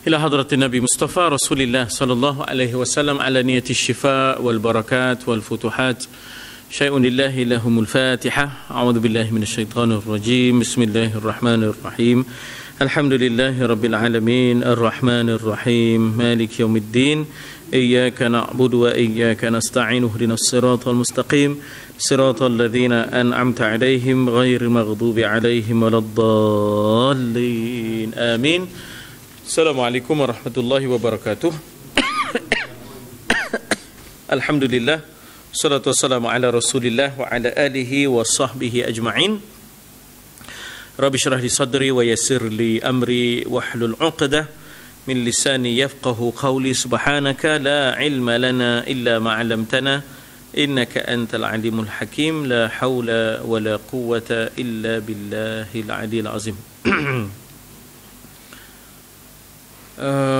إلى حضرة النبي مصطفى رسول الله صلى الله عليه وسلم على نية الشفاء والبركات والفتوحات. شيء لله لهم الفاتحة. أعوذ بالله من الشيطان الرجيم. بسم الله الرحمن الرحيم. الحمد لله رب العالمين الرحمن الرحيم مالك يوم الدين. إياك نعبد وإياك نستعين اهدنا الصراط المستقيم صراط الذين أنعمت عليهم غير المغضوب عليهم ولا الضالين آمين. Assalamualaikum warahmatullahi wabarakatuh. Alhamdulillah, salatu wassalamu ala rasulillah wa ala alihi wa sahbihi ajma'in. Rabbi syrah li sadri wa yassir li amri wahlul 'uqdah min lisani yafqahu qawli. Subhanaka la ilma lana illa ma 'allamtana innaka antal alimul hakim. La haula wa la quwwata illa billahil aliyil azim.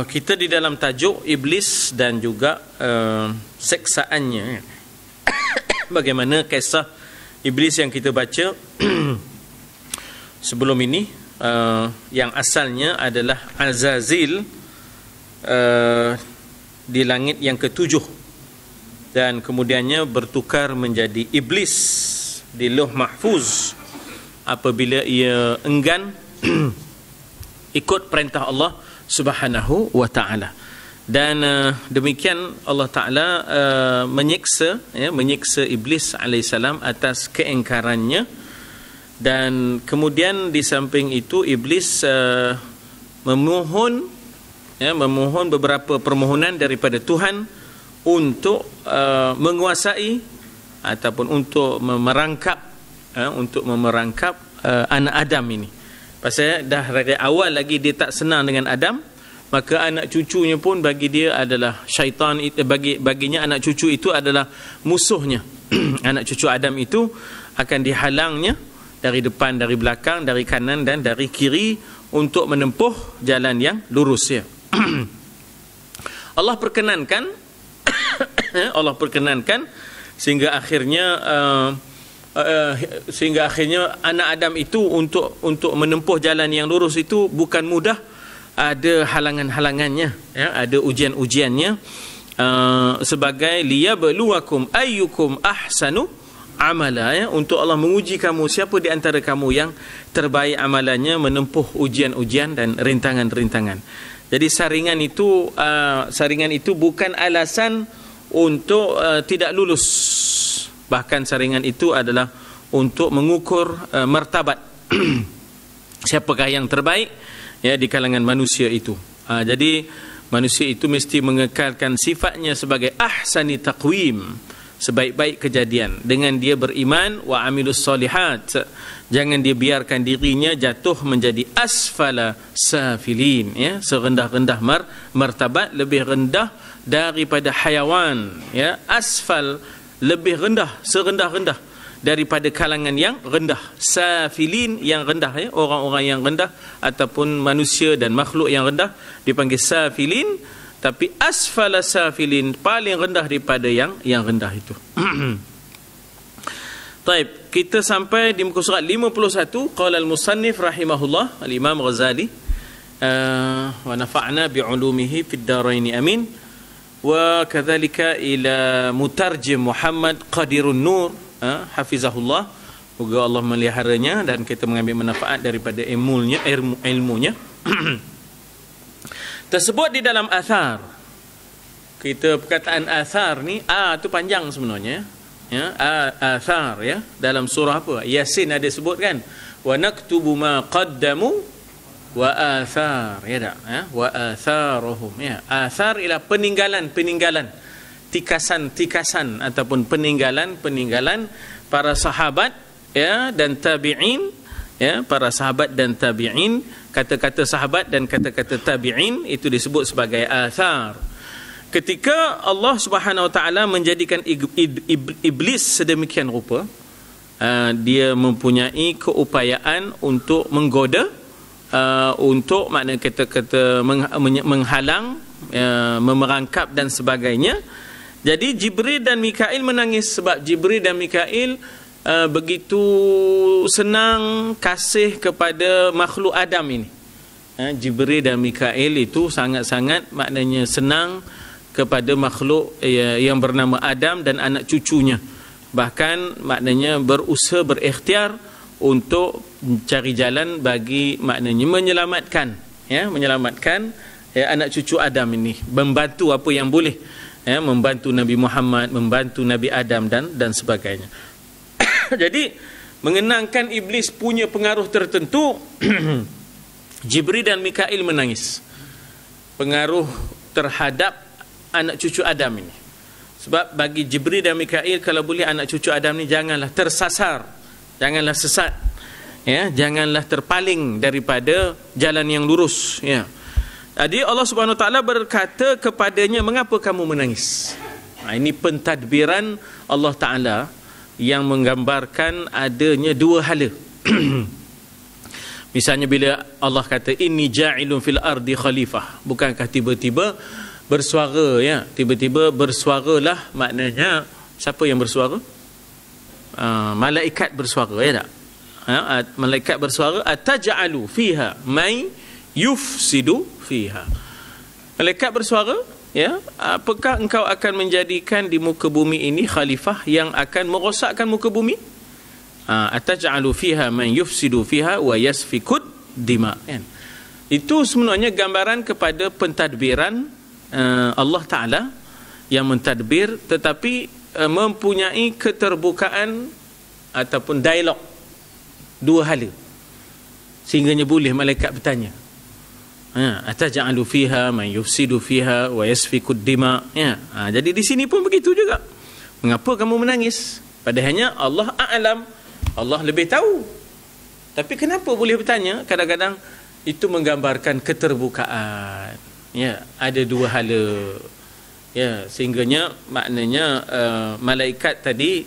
Kita di dalam tajuk iblis dan juga seksaannya. Bagaimana kisah iblis yang kita baca sebelum ini, yang asalnya adalah Azazil di langit yang ketujuh, dan kemudiannya bertukar menjadi iblis di Lauh Mahfuz apabila ia enggan ikut perintah Allah Subhanahu wa ta'ala. Dan demikian Allah Ta'ala menyiksa iblis alaihissalam atas keingkarannya. Dan kemudian di samping itu iblis memohon beberapa permohonan daripada Tuhan untuk menguasai ataupun untuk memerangkap anak Adam ini. Pasal dah dari awal lagi dia tak senang dengan Adam, maka anak cucunya pun bagi dia adalah syaitan. Baginya anak cucu itu adalah musuhnya. Anak cucu Adam itu akan dihalangnya dari depan, dari belakang, dari kanan dan dari kiri untuk menempuh jalan yang lurus ya. Allah perkenankan sehingga akhirnya anak Adam itu untuk menempuh jalan yang lurus itu bukan mudah. Ada halangan-halangannya ya, ada ujian-ujiannya, sebagai liyabluwakum ayyukum ahsanu amala ya, untuk Allah menguji kamu siapa di antara kamu yang terbaik amalannya menempuh ujian-ujian dan rintangan-rintangan. Jadi saringan itu bukan alasan untuk tidak lulus. Bahkan saringan itu adalah untuk mengukur martabat siapakah yang terbaik ya di kalangan manusia itu. Jadi manusia itu mesti mengekalkan sifatnya sebagai ahsani taqwim, sebaik-baik kejadian, dengan dia beriman wa amilus solihat. Jangan dia biarkan dirinya jatuh menjadi asfala safilin ya, serendah-rendah martabat, lebih rendah daripada hayawan ya. Asfal lebih rendah, serendah-rendah daripada kalangan yang rendah. Safilin yang rendah ya, orang-orang yang rendah ataupun manusia dan makhluk yang rendah dipanggil safilin. Tapi asfala safilin paling rendah daripada yang rendah itu. Taib, kita sampai di muka surat 51. Qala al-musannif rahimahullah al-Imam Ghazali wa nafa'na bi'ulumihi fid daraini amin. Wa kadzalika ila mutarjim Muhammad Qadirun Nur hafizahullah, moga Allah meliharanya dan kita mengambil manfaat daripada ilmunya. Tersebut di dalam athar. Kita perkataan athar ni tu panjang sebenarnya ya, athar ya, dalam surah apa? Yasin ada sebut kan, wa naktubu ma qaddamu wa athar ya tak ya, wa atharuhum ya. Athar ialah peninggalan tikasan ataupun peninggalan para sahabat ya dan tabi'in ya, para sahabat dan tabi'in. Kata-kata sahabat dan kata-kata tabi'in itu disebut sebagai athar. Ketika Allah Subhanahu wa taala menjadikan iblis sedemikian rupa, dia mempunyai keupayaan untuk menggoda, untuk makna kata-kata menghalang, memerangkap dan sebagainya. Jadi Jibril dan Mikail menangis sebab Jibril dan Mikail begitu senang kasih kepada makhluk Adam ini. Jibril dan Mikail itu sangat-sangat maknanya senang kepada makhluk yang bernama Adam dan anak cucunya. Bahkan maknanya berusaha, berikhtiar untuk cari jalan bagi maknanya menyelamatkan anak cucu Adam ini, membantu apa yang boleh, membantu Nabi Muhammad, membantu Nabi Adam dan sebagainya. Jadi mengenangkan iblis punya pengaruh tertentu. Jibril dan Mikail menangis pengaruh terhadap anak cucu Adam ini. Sebab bagi Jibril dan Mikail, kalau boleh anak cucu Adam ni janganlah tersasar, janganlah sesat, janganlah terpaling daripada jalan yang lurus, Jadi Allah Subhanahu Wa Taala berkata kepadanya, mengapa kamu menangis? Ini pentadbiran Allah Taala yang menggambarkan adanya dua hala. Misalnya bila Allah kata inni ja'ilun fil ardi khalifah, bukankah tiba-tiba bersuara, tiba-tiba bersuaralah, maknanya siapa yang bersuara? Malaikat bersuara, tak? Malaikat bersuara, ataj'alu fiha may yufsidu fiha. Malaikat bersuara, apakah engkau akan menjadikan di muka bumi ini khalifah yang akan merosakkan muka bumi? Ataj'alu fiha man yufsidu fiha wa yasfikud dima. Itu sebenarnya gambaran kepada pentadbiran Allah Ta'ala yang mentadbir, tetapi mempunyai keterbukaan ataupun dialog dua hala, sehingganya boleh malaikat bertanya, ataj'alu fiha man yufsidu fiha wa yasfikud dima. Jadi di sini pun begitu juga. Mengapa kamu menangis? Padahalnya Allah a'lam, Allah lebih tahu. Tapi kenapa boleh bertanya? Kadang-kadang itu menggambarkan keterbukaan. Ada dua hala. Sehingganya maknanya malaikat tadi,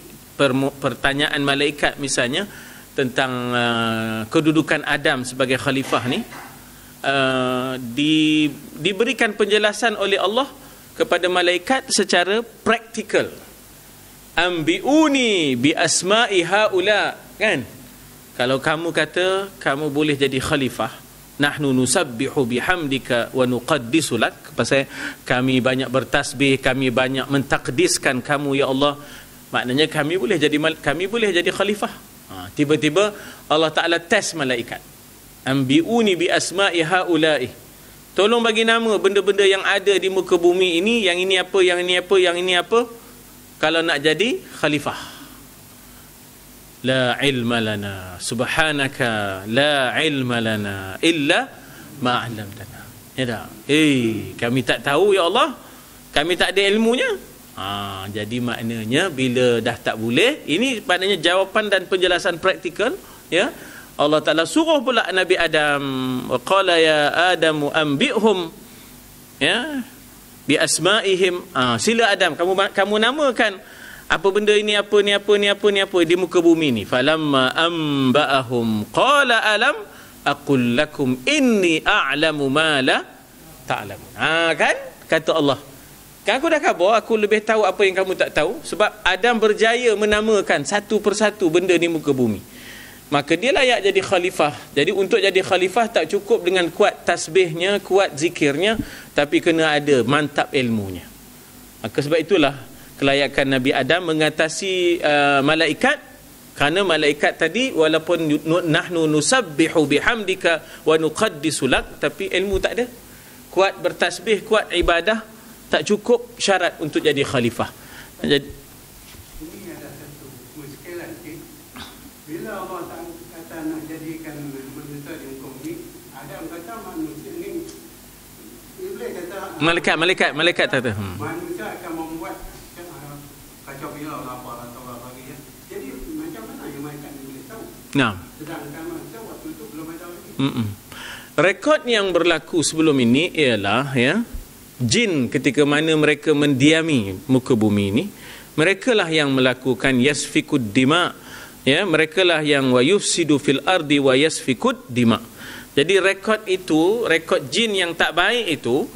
pertanyaan malaikat misalnya tentang kedudukan Adam sebagai khalifah ni, diberikan penjelasan oleh Allah kepada malaikat secara praktikal. Ambiuni bi asma'i haula, kan? Kalau kamu kata kamu boleh jadi khalifah, nahnu nusabbihu bihamdika wa nuqaddisu lak, pasal kami banyak bertasbih, kami banyak mentakdiskan kamu ya Allah, maknanya kami boleh jadi khalifah. Tiba-tiba Allah Taala test malaikat, ambiuni bi asma'i haula'i, tolong bagi nama benda-benda yang ada di muka bumi ini, yang ini apa, yang ini apa, yang ini apa, kalau nak jadi khalifah. La ilma lana subhanaka la ilma lana illa ma 'allamtana. Kami tak tahu ya Allah, kami tak ada ilmunya. Jadi maknanya bila dah tak boleh, ini maknanya jawapan dan penjelasan praktikal, Allah Taala suruh pula Nabi Adam, wa qala ya Adamu anbi'hum bi asma'ihim. Sila Adam, kamu namakan apa benda ini, apa ni, apa ni, apa ni, apa di muka bumi ni. Falamma amba'ahum qala alam aqul lakum inni a'lamu ma la ta'lamun. Kan kata Allah, kan aku dah khabar, aku lebih tahu apa yang kamu tak tahu. Sebab Adam berjaya menamakan satu persatu benda di muka bumi, maka dia layak jadi khalifah. Jadi untuk jadi khalifah tak cukup dengan kuat tasbihnya, kuat zikirnya, tapi kena ada mantap ilmunya. Maka sebab itulah kelayakan Nabi Adam mengatasi malaikat, kerana malaikat tadi walaupun nahnu nusabbihu bihamdika wa nuqaddisu lak, tapi ilmu tak ada. Kuat bertasbih, kuat ibadah tak cukup syarat untuk jadi khalifah. Jadi ini ada satu muskilan, bila Allah kata nak jadikan manusia di muka bumi, Adam kata manusia ni, Iblis kata malaikat kata manusia akan membuat kacau bilau apa atau apa lagi. Jadi macam mana yang malaikat ni boleh tahu? Sedangkan manusia waktu itu belum ada lagi. Rekod yang berlaku sebelum ini ialah jin ketika mana mereka mendiami muka bumi ini, merekalah yang melakukan yasfikud dima, merekalah yang wa yufsidu fil ardi wa yasfikud dima. Jadi rekod itu, rekod jin yang tak baik itu,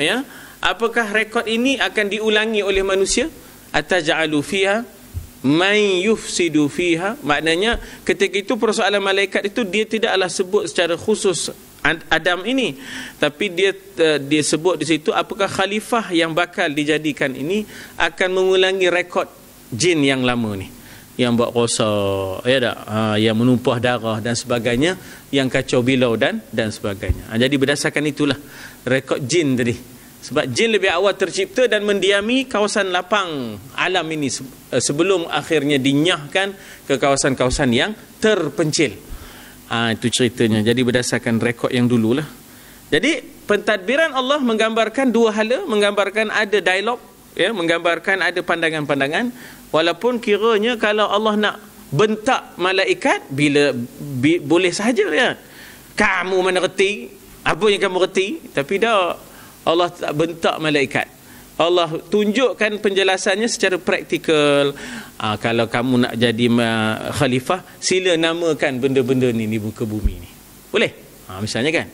apakah rekod ini akan diulangi oleh manusia? Ataj'alu fiha man yufsidu fiha, maknanya ketika itu persoalan malaikat itu dia tidaklah sebut secara khusus Adam ini. Tapi dia sebut di situ, apakah khalifah yang bakal dijadikan ini akan mengulangi rekod jin yang lama ni, yang buat rosak, ya tak? Yang menumpah darah dan sebagainya, yang kacau bilau dan sebagainya. Jadi berdasarkan itulah rekod jin tadi. Sebab jin lebih awal tercipta dan mendiami kawasan lapang alam ini sebelum akhirnya dinyahkan ke kawasan-kawasan yang terpencil. Itu ceritanya. Jadi berdasarkan rekod yang dululah. Jadi pentadbiran Allah menggambarkan dua hala, menggambarkan ada dialog, ya, menggambarkan ada pandangan-pandangan. Walaupun kiranya kalau Allah nak bentak malaikat, boleh sahaja, ya. Kamu mana reti? Apa yang kamu reti? Tapi dah, Allah tak bentak malaikat. Allah tunjukkan penjelasannya secara praktikal. Kalau kamu nak jadi khalifah, sila namakan benda-benda ni di muka bumi ni. Boleh? Misalnya kan,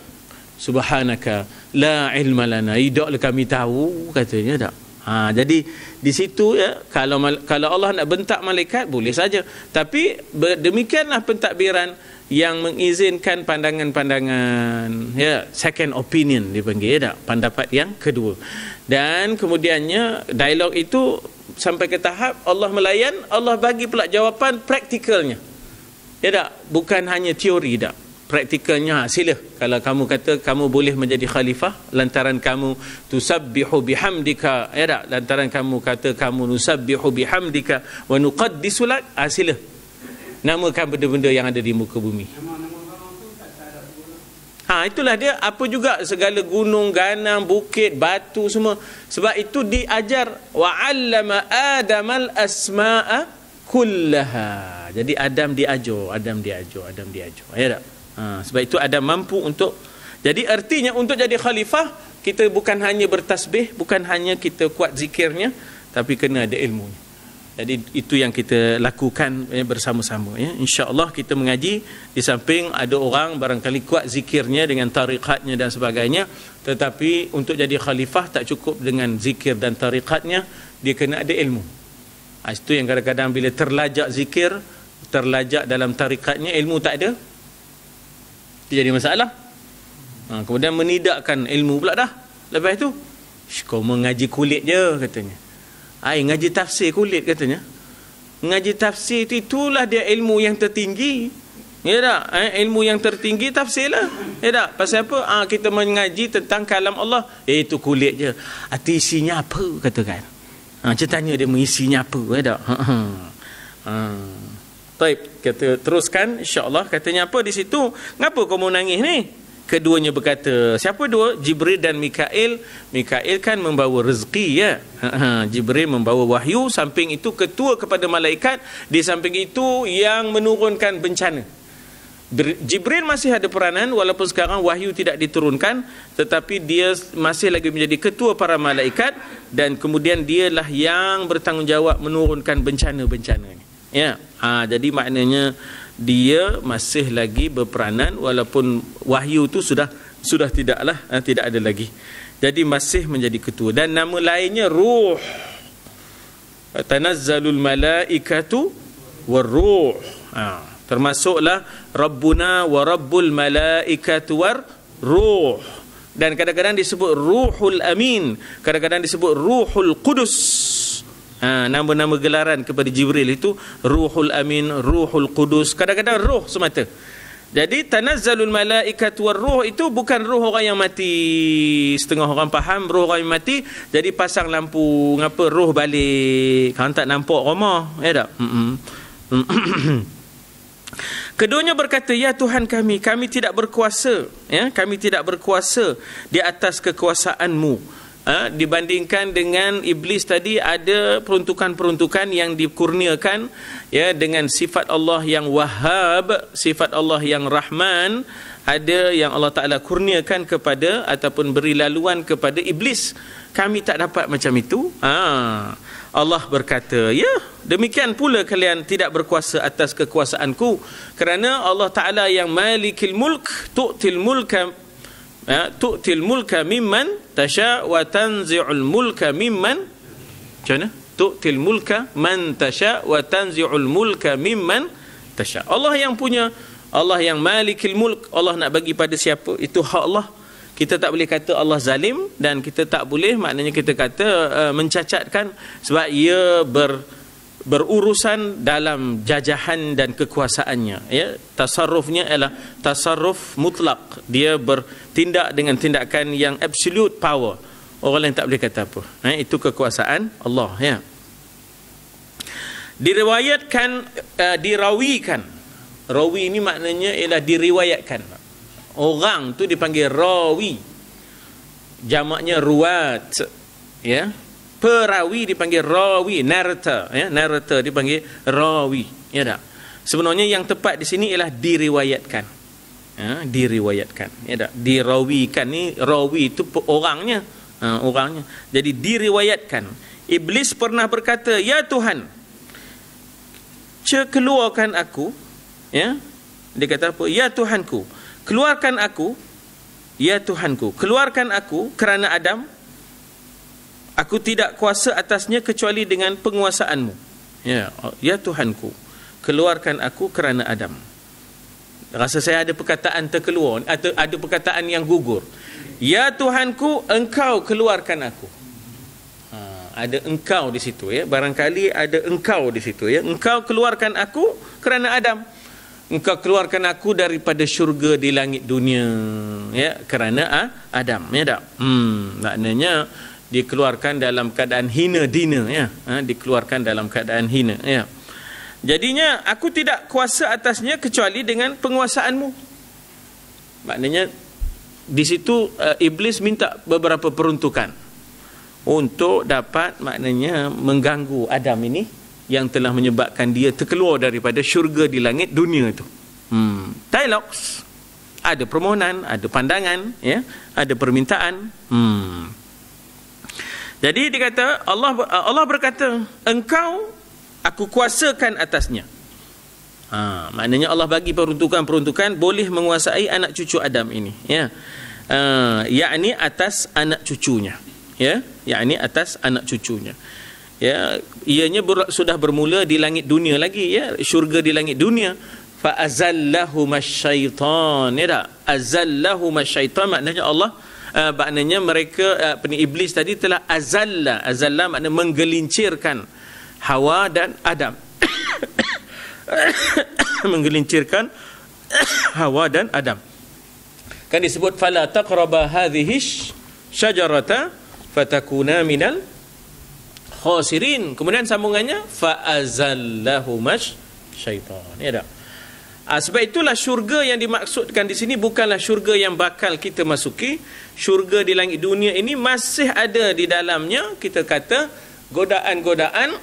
subhanaka la ilma lana, tidaklah kami tahu, katanya tak. Jadi di situ, ya, kalau Allah nak bentak malaikat, boleh saja. Tapi demikianlah pentadbiran yang mengizinkan pandangan-pandangan, ya, second opinion dipanggil, ya, pendapat yang kedua. Dan kemudiannya dialog itu sampai ke tahap Allah melayan, Allah bagi pula jawapan praktikalnya, ya tak, bukan hanya teori, tak, praktikalnya. Sila, kalau kamu kata kamu boleh menjadi khalifah lantaran kamu tusabbihu bihamdika, ya tak, lantaran kamu kata kamu nusabbihu bihamdika wa nuqaddisu lak, sila namakan benda-benda yang ada di muka bumi. Itulah dia. Apa juga segala gunung, ganang, bukit, batu semua. Sebab itu diajar wa 'allama Adamal asma'a kullaha. Jadi Adam diajar. Ya tak? Sebab itu Adam mampu untuk, jadi artinya untuk jadi khalifah, kita bukan hanya bertasbih, bukan hanya kita kuat zikirnya, tapi kena ada ilmunya. Jadi itu yang kita lakukan, ya, bersama-sama, ya. InsyaAllah kita mengaji di samping ada orang barangkali kuat zikirnya dengan tariqatnya dan sebagainya, tetapi untuk jadi khalifah tak cukup dengan zikir dan tariqatnya, dia kena ada ilmu. Itu yang kadang-kadang bila terlajak zikir, terlajak dalam tariqatnya, ilmu tak ada, dia jadi masalah. Kemudian menidakkan ilmu pula dah. Lepas itu, kau mengaji kulit je, katanya. Ngaji tafsir kulit, katanya. Ngaji tafsir itulah dia ilmu yang tertinggi. Ya tak? Ilmu yang tertinggi tafsir lah. Ya tak? Pasal apa? Kita mengaji tentang kalam Allah. Itu kulit je. Arti isinya apa, katakan. Ceritanya dia mengisinya apa. Ya tak? Baik, kita teruskan insya-Allah. Katanya apa di situ? Ngapa kau mau nangis ni? Keduanya berkata, siapa dua? Jibril dan Mikail. Mikail kan membawa rezeki, ya. Jibril membawa wahyu, samping itu ketua kepada malaikat, di samping itu yang menurunkan bencana. Jibril masih ada peranan walaupun sekarang wahyu tidak diturunkan, tetapi dia masih lagi menjadi ketua para malaikat, dan kemudian dialah yang bertanggungjawab menurunkan bencana-bencana ni. Ya. Jadi maknanya dia masih lagi berperanan walaupun wahyu tu sudah tidak ada lagi. Jadi masih menjadi ketua, dan nama lainnya Ruh. Tanazzalul malaikatu war-ruh. Termasuklah Rabbuna wa Rabbul malaikatu war-ruh. Dan kadang-kadang disebut Ruhul Amin, kadang-kadang disebut Ruhul Qudus. Nama-nama gelaran kepada Jibril itu Ruhul Amin, Ruhul Qudus, kadang-kadang Ruh semata. Jadi tanazzalul malaikat war ruh itu bukan ruh orang yang mati. Setengah orang faham ruh orang yang mati, jadi pasang lampu ngapa ruh balik, kan tak nampak rumah, ya tak? Keduanya berkata, ya Tuhan kami tidak berkuasa, ya, kami tidak berkuasa di atas kekuasaanmu. Dibandingkan dengan iblis tadi, ada peruntukan-peruntukan yang dikurniakan, ya, dengan sifat Allah yang Wahhab, sifat Allah yang Rahman, ada yang Allah Ta'ala kurniakan kepada ataupun beri laluan kepada iblis. Kami tak dapat macam itu. Allah berkata, ya, demikian pula kalian tidak berkuasa atas kekuasaanku, kerana Allah Ta'ala yang Malikil Mulk, tu'til mulka mimman tasha wa tanzi'ul mulka mimman, macam mana? Tu'til mulka man tasha wa tanzi'ul mulka mimman tasha. Allah yang punya Allah yang malikil mulk, Allah nak bagi pada siapa, itu hak Allah. Kita tak boleh kata Allah zalim, dan kita tak boleh maknanya kita kata mencacatkan, sebab ia berurusan dalam jajahan dan kekuasaannya, ya. Tasarrufnya ialah tasarruf mutlak, dia bertindak dengan tindakan yang absolute power. Orang lain tak boleh kata apa. Itu kekuasaan Allah, ya. Diriwayatkan, dirawikan. Rawi ini maknanya ialah diriwayatkan. Orang tu dipanggil rawi. Jamaknya ruwat, ya. Perawi dipanggil rawi, narrator, ya. Narrator dipanggil rawi, ya tak? Sebenarnya yang tepat di sini ialah diriwayatkan. Diriwayatkan, ya tak? Dirawikan ni, rawi itu orangnya, orangnya. Jadi diriwayatkan. Iblis pernah berkata, ya Tuhan, keluarkan aku, ya. Dia kata apa? Ya Tuhanku, keluarkan aku, ya Tuhanku, keluarkan aku kerana Adam. Aku tidak kuasa atasnya kecuali dengan penguasaanmu. Ya, ya Tuhanku, keluarkan aku kerana Adam. Rasa saya ada perkataan terkeluar, atau ada perkataan yang gugur. Ya Tuhanku, engkau keluarkan aku. Ada engkau di situ, ya. Barangkali ada engkau di situ, ya. Engkau keluarkan aku kerana Adam. Engkau keluarkan aku daripada syurga di langit dunia, ya, kerana Adam, ya tak? Maknanya dikeluarkan dalam keadaan hina dina, ya. Dikeluarkan dalam keadaan hina, ya. Jadinya aku tidak kuasa atasnya kecuali dengan penguasaanmu. Maknanya di situ iblis minta beberapa peruntukan untuk dapat maknanya mengganggu Adam ini, yang telah menyebabkan dia terkeluar daripada syurga di langit dunia itu. Dialogs, ada permohonan, ada pandangan, ya, ada permintaan. Jadi dikata Allah berkata, engkau aku kuasakan atasnya. Maknanya Allah bagi peruntukan-peruntukan boleh menguasai anak cucu Adam ini, ya. Yakni atas anak cucunya, ya, yakni atas anak cucunya. Ya, ianya sudah bermula di langit dunia lagi, ya, syurga di langit dunia. Fa azallahumashaitan, ya tak? Azallahumashaitan maknanya Allah, maknanya mereka iblis tadi telah azalla maknanya menggelincirkan Hawa dan Adam. Menggelincirkan Hawa dan Adam. Kan disebut fala taqraba hadhihi syajarata fatakuna minal khasirin. Kemudian sambungannya fa azallahumash syaitan, ya tak? Sebab itulah syurga yang dimaksudkan di sini bukanlah syurga yang bakal kita masuki. Syurga di langit dunia ini masih ada di dalamnya, kita kata, godaan-godaan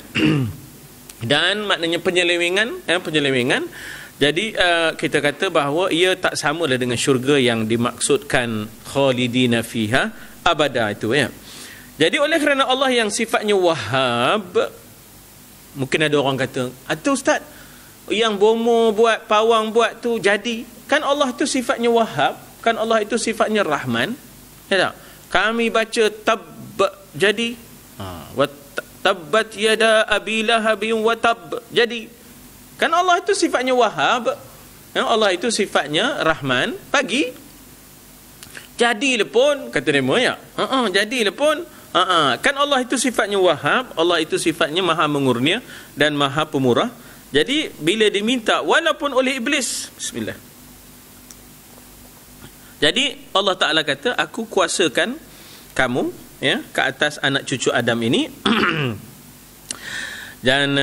dan maknanya penyelewengan, penyelewengan. Jadi kita kata bahawa ia tak samalah dengan syurga yang dimaksudkan khalidina fiha abada itu, ya. Jadi oleh kerana Allah yang sifatnya Wahhab, mungkin ada orang kata, "Atau Ustaz, yang bomo buat, pawang buat tu jadi." Kan Allah tu sifatnya Wahhab, kan Allah itu sifatnya Rahman. Ya tak? Kami baca tab jadi. Wa tabbat yada abi lahabin wa tab jadi. Kan Allah itu sifatnya Wahhab, ya, Allah itu sifatnya Rahman, bagi. Jadilah pun kata demo, ya. Jadilah pun. Kan Allah itu sifatnya Wahhab, Allah itu sifatnya Maha Mengurnia dan Maha Pemurah. Jadi bila diminta walaupun oleh iblis, bismillah. Jadi Allah Taala kata, aku kuasakan kamu, ya, ke atas anak cucu Adam ini. Dan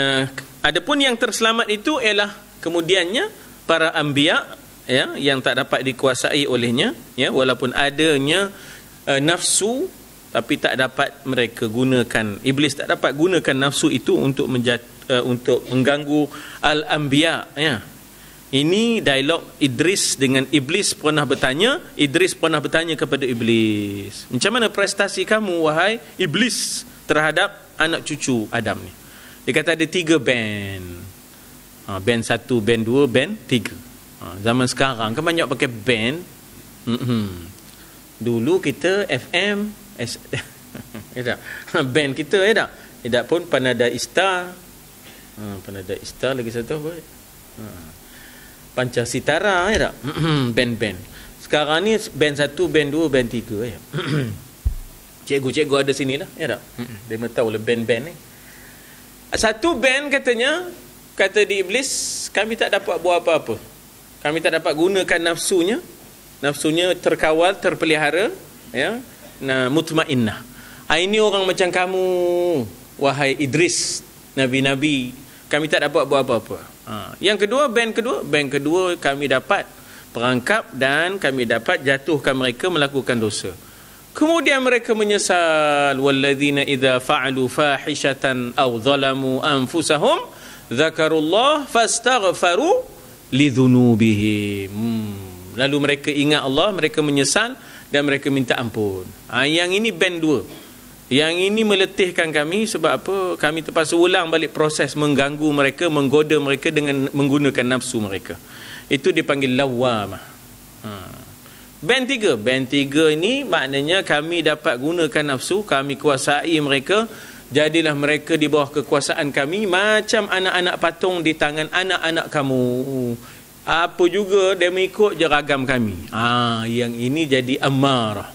adapun yang terselamat itu ialah kemudiannya para anbiya, ya, yang tak dapat dikuasai olehnya, ya, walaupun adanya nafsu, tapi tak dapat mereka gunakan, iblis tak dapat gunakan nafsu itu untuk untuk mengganggu al-anbiya, ya. Ini dialog Idris dengan iblis pernah bertanya. Idris pernah bertanya kepada iblis, macam mana prestasi kamu wahai iblis terhadap anak cucu Adam ni? Dia kata ada 3 band. Band 1, band 2, band 3. Zaman sekarang kan banyak pakai band. Dulu kita FM, ya tak? Band kita, ya tak? Tidak pun Panada Istar. Panada Istar lagi satu apa? Pancasitara, ya tak? Band-band. Sekarang ni band 1, band 2, band 3, ya. Cikgu-cikgu ada sini lah, ya tak? Dia tahu lah band-band ni. Satu band katanya, kata di Iblis, kami tak dapat buat apa-apa. Kami tak dapat gunakan nafsunya. Nafsunya terkawal, terpelihara, ya, mutmainnah. Ini orang macam kamu, wahai Idris, Nabi-Nabi, kami tak dapat buat apa-apa. Yang kedua, band kedua kami dapat perangkap dan kami dapat jatuhkan mereka melakukan dosa. Kemudian mereka menyesal, walladzina idza fa'alu fahishatan aw zalamu anfusahum dzakarullah fastaghfaru lidzunubihim. Lalu mereka ingat Allah, mereka menyesal dan mereka minta ampun. Yang ini band 2. Yang ini meletihkan kami sebab apa? Kami terpaksa ulang balik proses mengganggu mereka, menggoda mereka dengan menggunakan nafsu mereka. Itu dipanggil lawamah. Band 3 ini maknanya kami dapat gunakan nafsu, kami kuasai mereka, jadilah mereka di bawah kekuasaan kami macam anak-anak patung di tangan anak-anak kamu. Apa juga dia mengikut je ragam kami. Yang ini jadi amarah.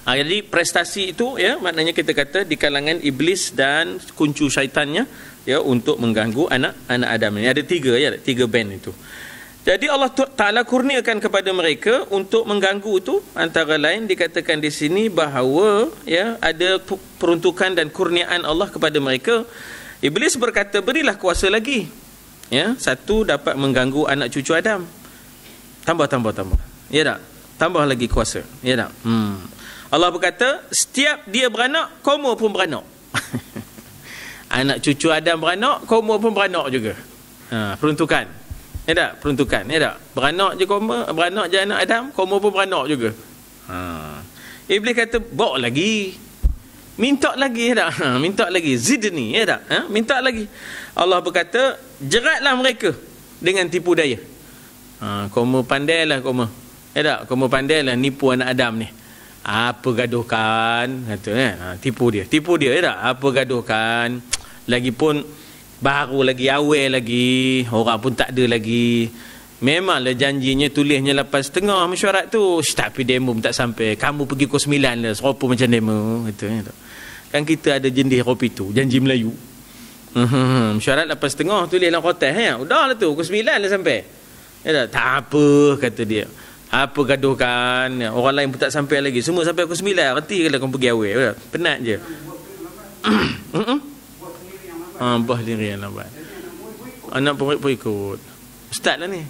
Jadi prestasi itu, ya, maknanya kita kata di kalangan iblis dan kuncu syaitannya, ya, untuk mengganggu anak-anak Adam ini. Ada 3, ya, 3 band itu. Jadi Allah Ta'ala kurniakan kepada mereka untuk mengganggu itu. Antara lain dikatakan di sini bahawa, ya, ada peruntukan dan kurniaan Allah kepada mereka. Iblis berkata, berilah kuasa lagi. Ya, 1 dapat mengganggu anak cucu Adam. Tambah. Ya tak? Tambah lagi kuasa. Ya tak? Allah berkata, setiap dia beranak, kaum pun beranak. Anak cucu Adam beranak, kaum pun beranak juga. Peruntukan. Ya tak? Peruntukan. Ya tak? Beranak je kaum, beranak je anak Adam, kaum pun beranak juga. Iblis kata, bawa lagi. Minta lagi, ya tak? Minta lagi. Zidni, ya tak? Minta lagi. Allah berkata, jeratlah mereka dengan tipu daya. Kaum pandailah kaum. Ya tak? Kaum pandailah nipu anak Adam ni. Apa gaduhkan, kata, tipu dia, ya tak? Apa gaduhkan, lagipun baru lagi, awal lagi, orang pun tak ada lagi. Memanglah janjinya tulisnya 8.30 mesyuarat tu, tapi demo pun tak sampai. Kamu pergi pukul 9 lah, serupa macam demo, kata, ya tak? Kan kita ada jenis kopi tu, janji Melayu. Mesyuarat 8.30 tulis dalam kotak, udah lah tu, pukul 9 lah sampai. Ya tak? Tak apa, kata dia. Apa gaduhkan, orang lain pun tak sampai lagi, semua sampai pukul 9, reti kalau kau pergi awal, penat je. Buah sendiri yang lambat. Anak murid pun ikut. Ustaz lah ni.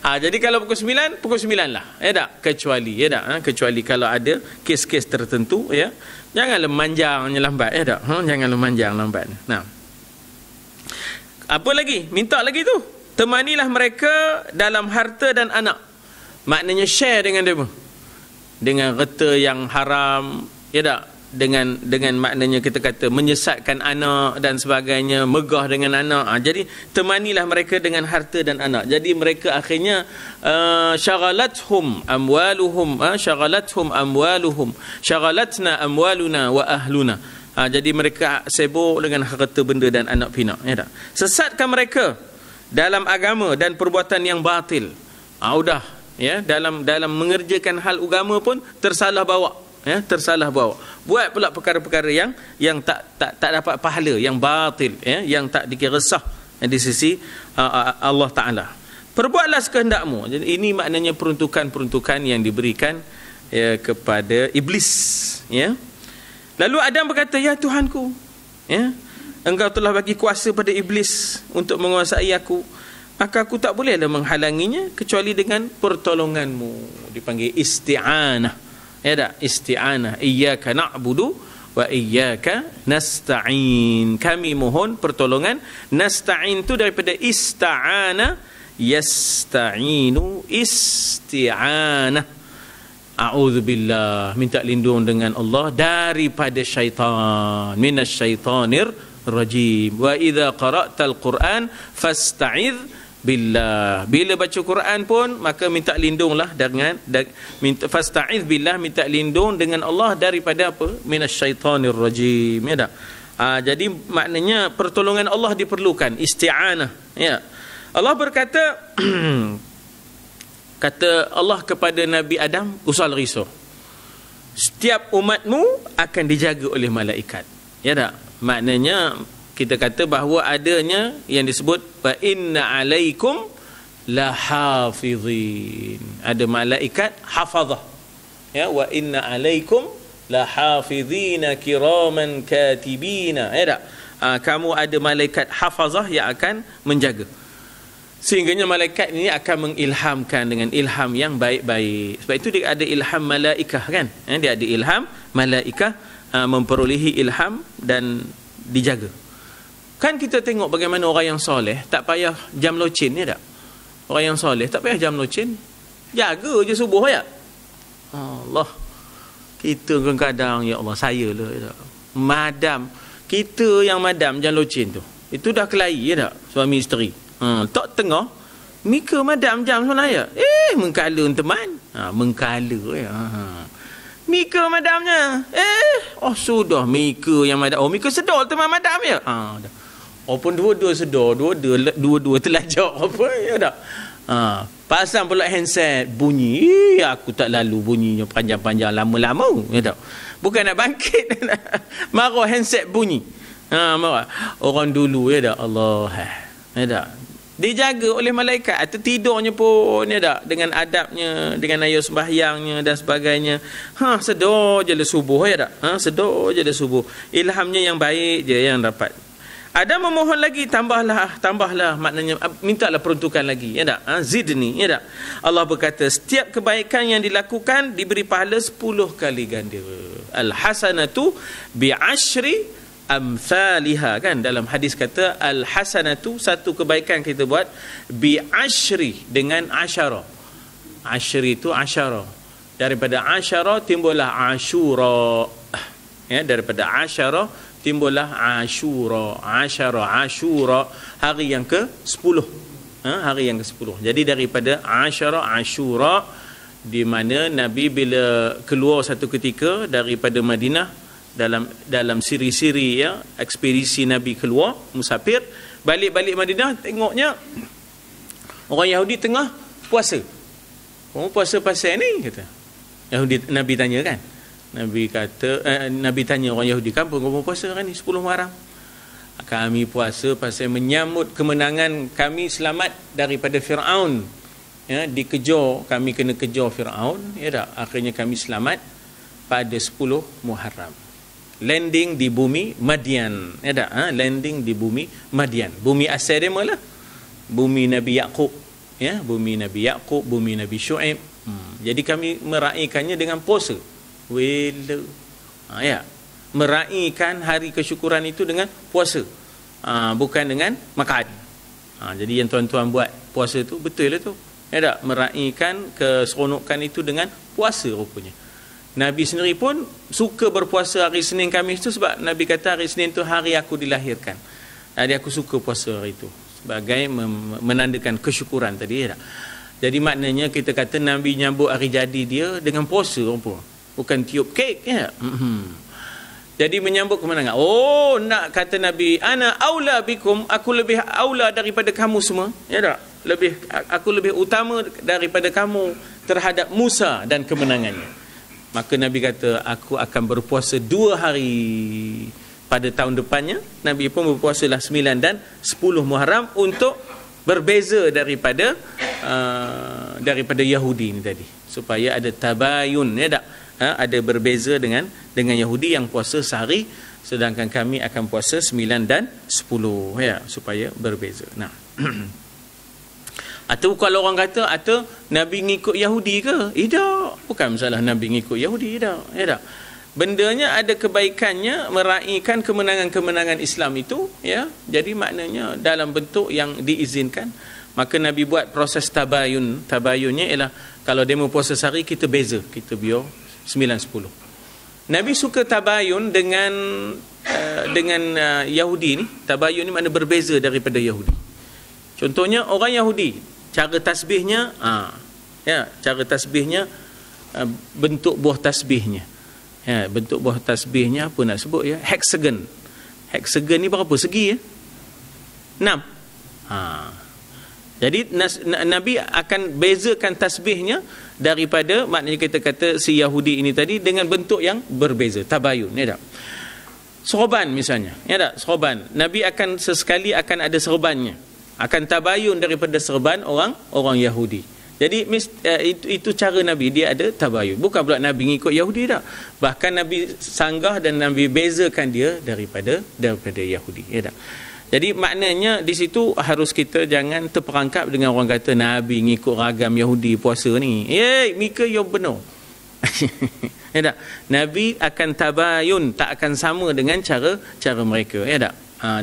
Jadi kalau pukul 9 lah, ya tak? Kecuali, ya tak? Kecuali kalau ada kes-kes tertentu, ya. Janganlah manjangnya lambat, ya tak? Janganlah manjang lambat. Nah. Apa lagi? Minta lagi tu. Temanilah mereka dalam harta dan anak. Maknanya share dengan dia. Dengan harta yang haram, ya tak? Dengan maknanya kita kata menyesatkan anak dan sebagainya, megah dengan anak. Jadi temanilah mereka dengan harta dan anak. Jadi mereka akhirnya syagalathum amwaluhum, syagalatna amwaluna wa ahluna. Jadi mereka sibuk dengan harta benda dan anak pinak, ya tak? Sesatkan mereka dalam agama dan perbuatan yang batil. Udah, ya, dalam mengerjakan hal agama pun tersalah bawa, ya, tersalah bawa. Buat pula perkara-perkara yang tak dapat pahala, yang batil, ya, yang tak dikira sah di sisi Allah Taala. Perbuatlah sekehendakmu. Jadi ini maknanya peruntukan-peruntukan yang diberikan, ya, kepada iblis, ya. Lalu Adam berkata, ya Tuhanku, ya, Engkau telah bagi kuasa pada iblis untuk menguasai aku, maka aku tak bolehlah menghalanginya kecuali dengan pertolonganmu. Dipanggil isti'anah, ya tak? Isti'anah. Iyyaka na'budu wa iyyaka nasta'in. Kami mohon pertolongan. Nasta'in tu daripada ista'ana, yasta'inu, isti'anah. A'udzubillah, minta lindung dengan Allah daripada syaitan, minasyaitanir rajim. Wa idza qara'tal Quran fasta'idz billah. Bila baca Quran pun maka minta lindunglah dengan fasta'idz billah, minta lindung dengan Allah daripada apa? Minasyaitanir rajim, ya tak? Jadi maknanya pertolongan Allah diperlukan, isti'anah. Ya. Allah berkata, kata Allah kepada Nabi Adam, usal risau. Setiap umatmu akan dijaga oleh malaikat. Ya tak? Maknanya kita kata bahawa adanya yang disebut wa inna alaikum lahafizin. Ada malaikat hafazah. Ya, wa inna alaikum lahafizina kiraman katibina. Ya tak? Kamu ada malaikat hafazah yang akan menjaga. Sehingganya malaikat ini akan mengilhamkan dengan ilham yang baik-baik. Sebab itu dia ada ilham malaikah kan? Dia ada ilham malaikah, memperolehi ilham dan dijaga. Kan kita tengok bagaimana orang yang soleh tak payah jam locin, ya tak? Orang yang soleh tak payah jam locin, jaga je subuh ya. Allah, kita kadang-kadang ya Allah, saya lah ya tak? Madam kita yang madam jam locin tu, itu dah kelahi ya tak? Suami isteri tak tengah mika madam jam sebenarnya mengkala teman, mengkala ya. Mika madamnya sudah mika yang madam, mika sedar teman madam ya. Pun dua-dua sedar, dua-dua terlajak apa ya tak. Pasang pula handset bunyi, aku tak lalu bunyinya panjang-panjang lama-lama ya tak. Bukan nak bangkit marah handset bunyi. Marah orang dulu ya tak. Allah ya tak. Dijaga oleh malaikat, atau tidurnya pun ya tak, dengan adabnya, dengan ayat sembahyangnya dan sebagainya. Sedar je lah subuh ya tak. Sedar je lah subuh. Ilhamnya yang baik je yang dapat. Ada memohon lagi, tambahlah, maknanya mintalah peruntukan lagi ya tak. Zidni ya tak. Allah berkata setiap kebaikan yang dilakukan diberi pahala 10 kali ganda. Al hasanatu bi asyri amsalihha, kan dalam hadis kata al hasanatu, satu kebaikan kita buat, bi asyri, dengan asyara. Asyri itu asyara, daripada asyara timbullah asyura ya, daripada asyara timbullah asyura. Asyura hari yang ke-10, hari yang ke-10. Jadi daripada asyara asyura, di mana Nabi bila keluar satu ketika daripada Madinah, dalam siri-siri ya, ekspedisi Nabi keluar musafir, balik Madinah, tengoknya orang Yahudi tengah puasa. Puasa pasal ni, kata Yahudi. Nabi tanya kan, Nabi kata Nabi tanya orang Yahudi, kenapa kamu puasa hari ni 10 Muharram? Kami puasa pasal menyambut kemenangan kami selamat daripada Firaun ya, dikejar, kami kena kejar Firaun ya tak? Akhirnya kami selamat pada 10 Muharram. Landing di bumi Madian ya tak? Landing di bumi Madian, bumi asal dia mula bumi Nabi Yaqub ya, bumi Nabi Yaqub, bumi Nabi Shu'aib. Jadi kami meraihkannya dengan puasa. Ya, meraihkan hari kesyukuran itu dengan puasa, bukan dengan makan. Jadi yang tuan-tuan buat puasa tu betul lah tu ya tak? Meraihkan keseronokan itu dengan puasa rupanya. Nabi sendiri pun suka berpuasa hari Senin Khamis tu, sebab Nabi kata hari Senin tu hari aku dilahirkan. Jadi aku suka puasa hari itu sebagai menandakan kesyukuran tadi ya tak? Jadi maknanya kita kata Nabi nyambut hari jadi dia dengan puasa apa? Bukan tiup kek ya. Jadi menyambut kemenangan. Nak kata Nabi, ana aula bikum, aku lebih aula daripada kamu semua ya tak? Aku lebih utama daripada kamu terhadap Musa dan kemenangannya. Maka Nabi kata, aku akan berpuasa 2 hari pada tahun depannya. Nabi pun berpuasalah 9 dan 10 Muharram untuk berbeza daripada Yahudi ni tadi, supaya ada tabayun ya tak? Ada berbeza dengan Yahudi yang puasa sehari, sedangkan kami akan puasa 9 dan 10 ya, supaya berbeza. Nah atau kalau orang kata atau Nabi ngikut Yahudi ke? Tidak, bukan masalah Nabi ngikut Yahudi dah. Ya tak? Bendanya ada kebaikannya, meraihkan kemenangan-kemenangan Islam itu ya. Jadi maknanya dalam bentuk yang diizinkan. Maka Nabi buat proses tabayun. Tabayunnya ialah kalau dia mau puasa sehari, kita beza, kita biar 9-10. Nabi suka tabayun dengan Yahudi ni. Tabayun ni makna berbeza daripada Yahudi. Contohnya orang Yahudi, cara tasbihnya cara tasbihnya, bentuk buah tasbihnya ya, bentuk buah tasbihnya apa nak sebut ya, hexagon Heksagon ni berapa segi ya? 6. Jadi Nabi akan bezakan tasbihnya daripada, maknanya kita kata si Yahudi ini tadi dengan bentuk yang berbeza, tabayun, ya tak? Serban misalnya, ya tak? Serban, Nabi akan sesekali akan ada serbannya, akan tabayun daripada serban orang Yahudi. Jadi itu cara Nabi, dia ada tabayun. Bukan pula Nabi ngikut Yahudi tak. Bahkan Nabi sanggah dan Nabi bezakan dia daripada Yahudi, ya tak? Jadi maknanya di situ harus kita jangan terperangkap dengan orang kata Nabi ngikut ragam Yahudi puasa ni. Mika yo benar. Ya tak? Nabi akan tabayun, tak akan sama dengan cara mereka, ya tak?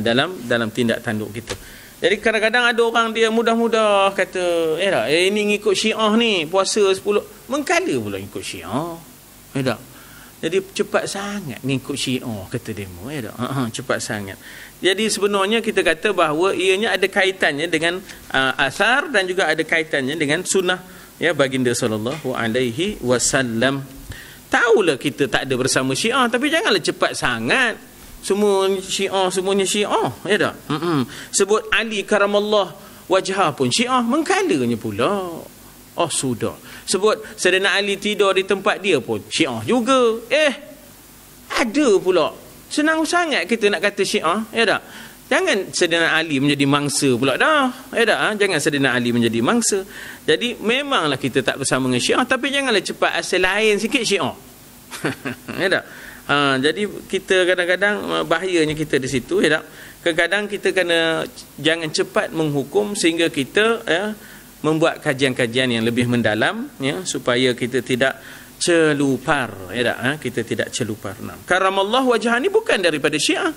Dalam tindak tanduk kita. Jadi kadang-kadang ada orang dia mudah-mudah kata, ya tak? Ini ngikut Syiah ni, puasa 10, mengkala pula ikut Syiah. Ya tak? Jadi cepat sangat ngikut Syiah kata demo, ya tak? Cepat sangat. Jadi sebenarnya kita kata bahawa ianya ada kaitannya dengan asar dan juga ada kaitannya dengan sunnah, ya, baginda sallallahu alaihi wasallam. Tahulah kita tak ada bersama Syiah, tapi janganlah cepat sangat semuanya Syiah, ya tak? Sebut Ali karamallah wajhah pun Syiah, mengkalanya pula. Oh sudah. Sebut Sayyidina Ali tidur di tempat dia pun Syiah juga. Ada pula. Senang sangat kita nak kata Syiah, ya tak? Jangan Sayyidina Ali menjadi mangsa pula dah, ya tak? Jangan Sayyidina Ali menjadi mangsa. Jadi memanglah kita tak bersama dengan Syiah, tapi janganlah cepat asal lain sikit Syiah. Ya tak? Jadi kita kadang-kadang bahayanya kita di situ, ya tak? Kadang-kadang kita kena jangan cepat menghukum sehingga kita, ya, membuat kajian-kajian yang lebih mendalam, ya, supaya kita tidak celupar, ya tak? Kita tidak celupar. Karamallah wajah ni bukan daripada Syiah,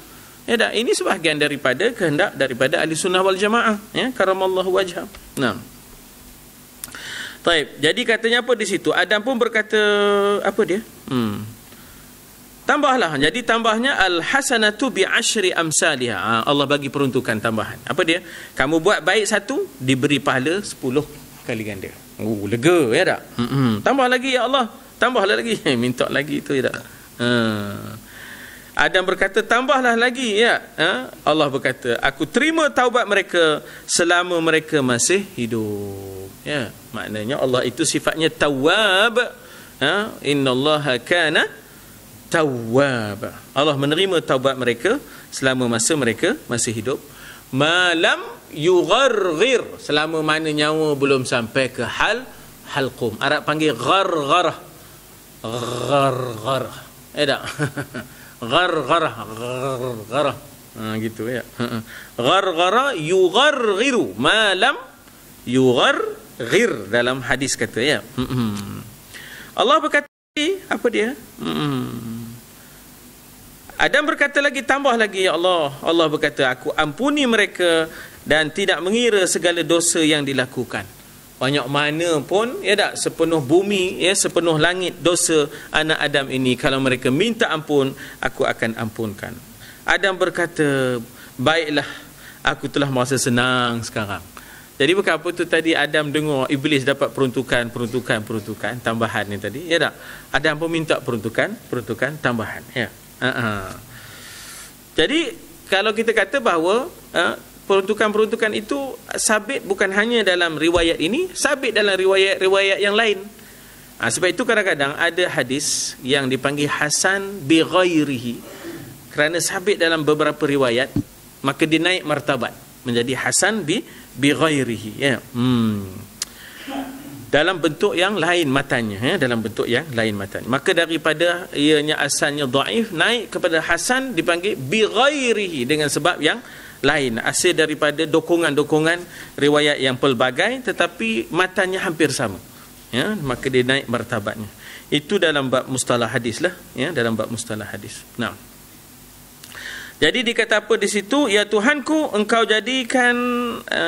ya tak? Ini sebahagian daripada kehendak daripada ahli sunnah wal jamaah, ya, karamallah wajah. Baik, jadi katanya apa di situ? Adam pun berkata apa dia? Tambahlah. Jadi tambahnya al-hasanatu bi asyri amsalihha. Allah bagi peruntukan tambahan. Apa dia? Kamu buat baik satu, diberi pahala 10 kali ganda. Lega, ya tak? Tambah lagi, ya Allah. Tambahlah lagi. Minta lagi tu, ya tak? Adam berkata, tambahlah lagi, ya. Allah berkata, aku terima taubat mereka selama mereka masih hidup. Ya, maknanya Allah itu sifatnya tawwab. Innallaha kana tawwab. Allah menerima taubat mereka selama masa mereka masih hidup. Malam yugharghir, selama mana nyawa belum sampai ke halqum. Arab panggil ghargharah. Ghargharah. Tak? Ghargharah. Gitu, ya. Ghargharah yugharghiru. Malam yugharghir dalam hadis kata, ya. Allah berkata, apa dia? Adam berkata lagi, tambah lagi, ya Allah. Allah berkata, aku ampuni mereka dan tidak mengira segala dosa yang dilakukan. Banyak mana pun, ya tak, sepenuh bumi, ya, sepenuh langit dosa anak Adam ini, kalau mereka minta ampun, aku akan ampunkan. Adam berkata, baiklah, aku telah merasa senang sekarang. Jadi bukan apa tu tadi Adam dengar Iblis dapat peruntukan tambahan ni tadi, ya tak? Adam pun minta peruntukan tambahan, ya. Jadi kalau kita kata bahawa peruntukan itu sabit bukan hanya dalam riwayat ini, sabit dalam riwayat yang lain. Sebab itu kadang-kadang ada hadis yang dipanggil hasan bi ghairihi, kerana sabit dalam beberapa riwayat maka dia naik martabat menjadi hasan bi ghairihi, ya. Dalam bentuk yang lain matanya, ya, dalam bentuk yang lain matanya. Maka daripada ianya asalnya dhaif naik kepada hasan dipanggil bi ghairihi dengan sebab yang lain, hasil daripada dokongan-dokongan riwayat yang pelbagai tetapi matanya hampir sama, ya, maka dia naik martabatnya. Itu dalam bab mustalah hadis lah, ya, dalam bab mustalah hadis. Jadi dikata apa di situ? Ya Tuhanku, engkau jadikan,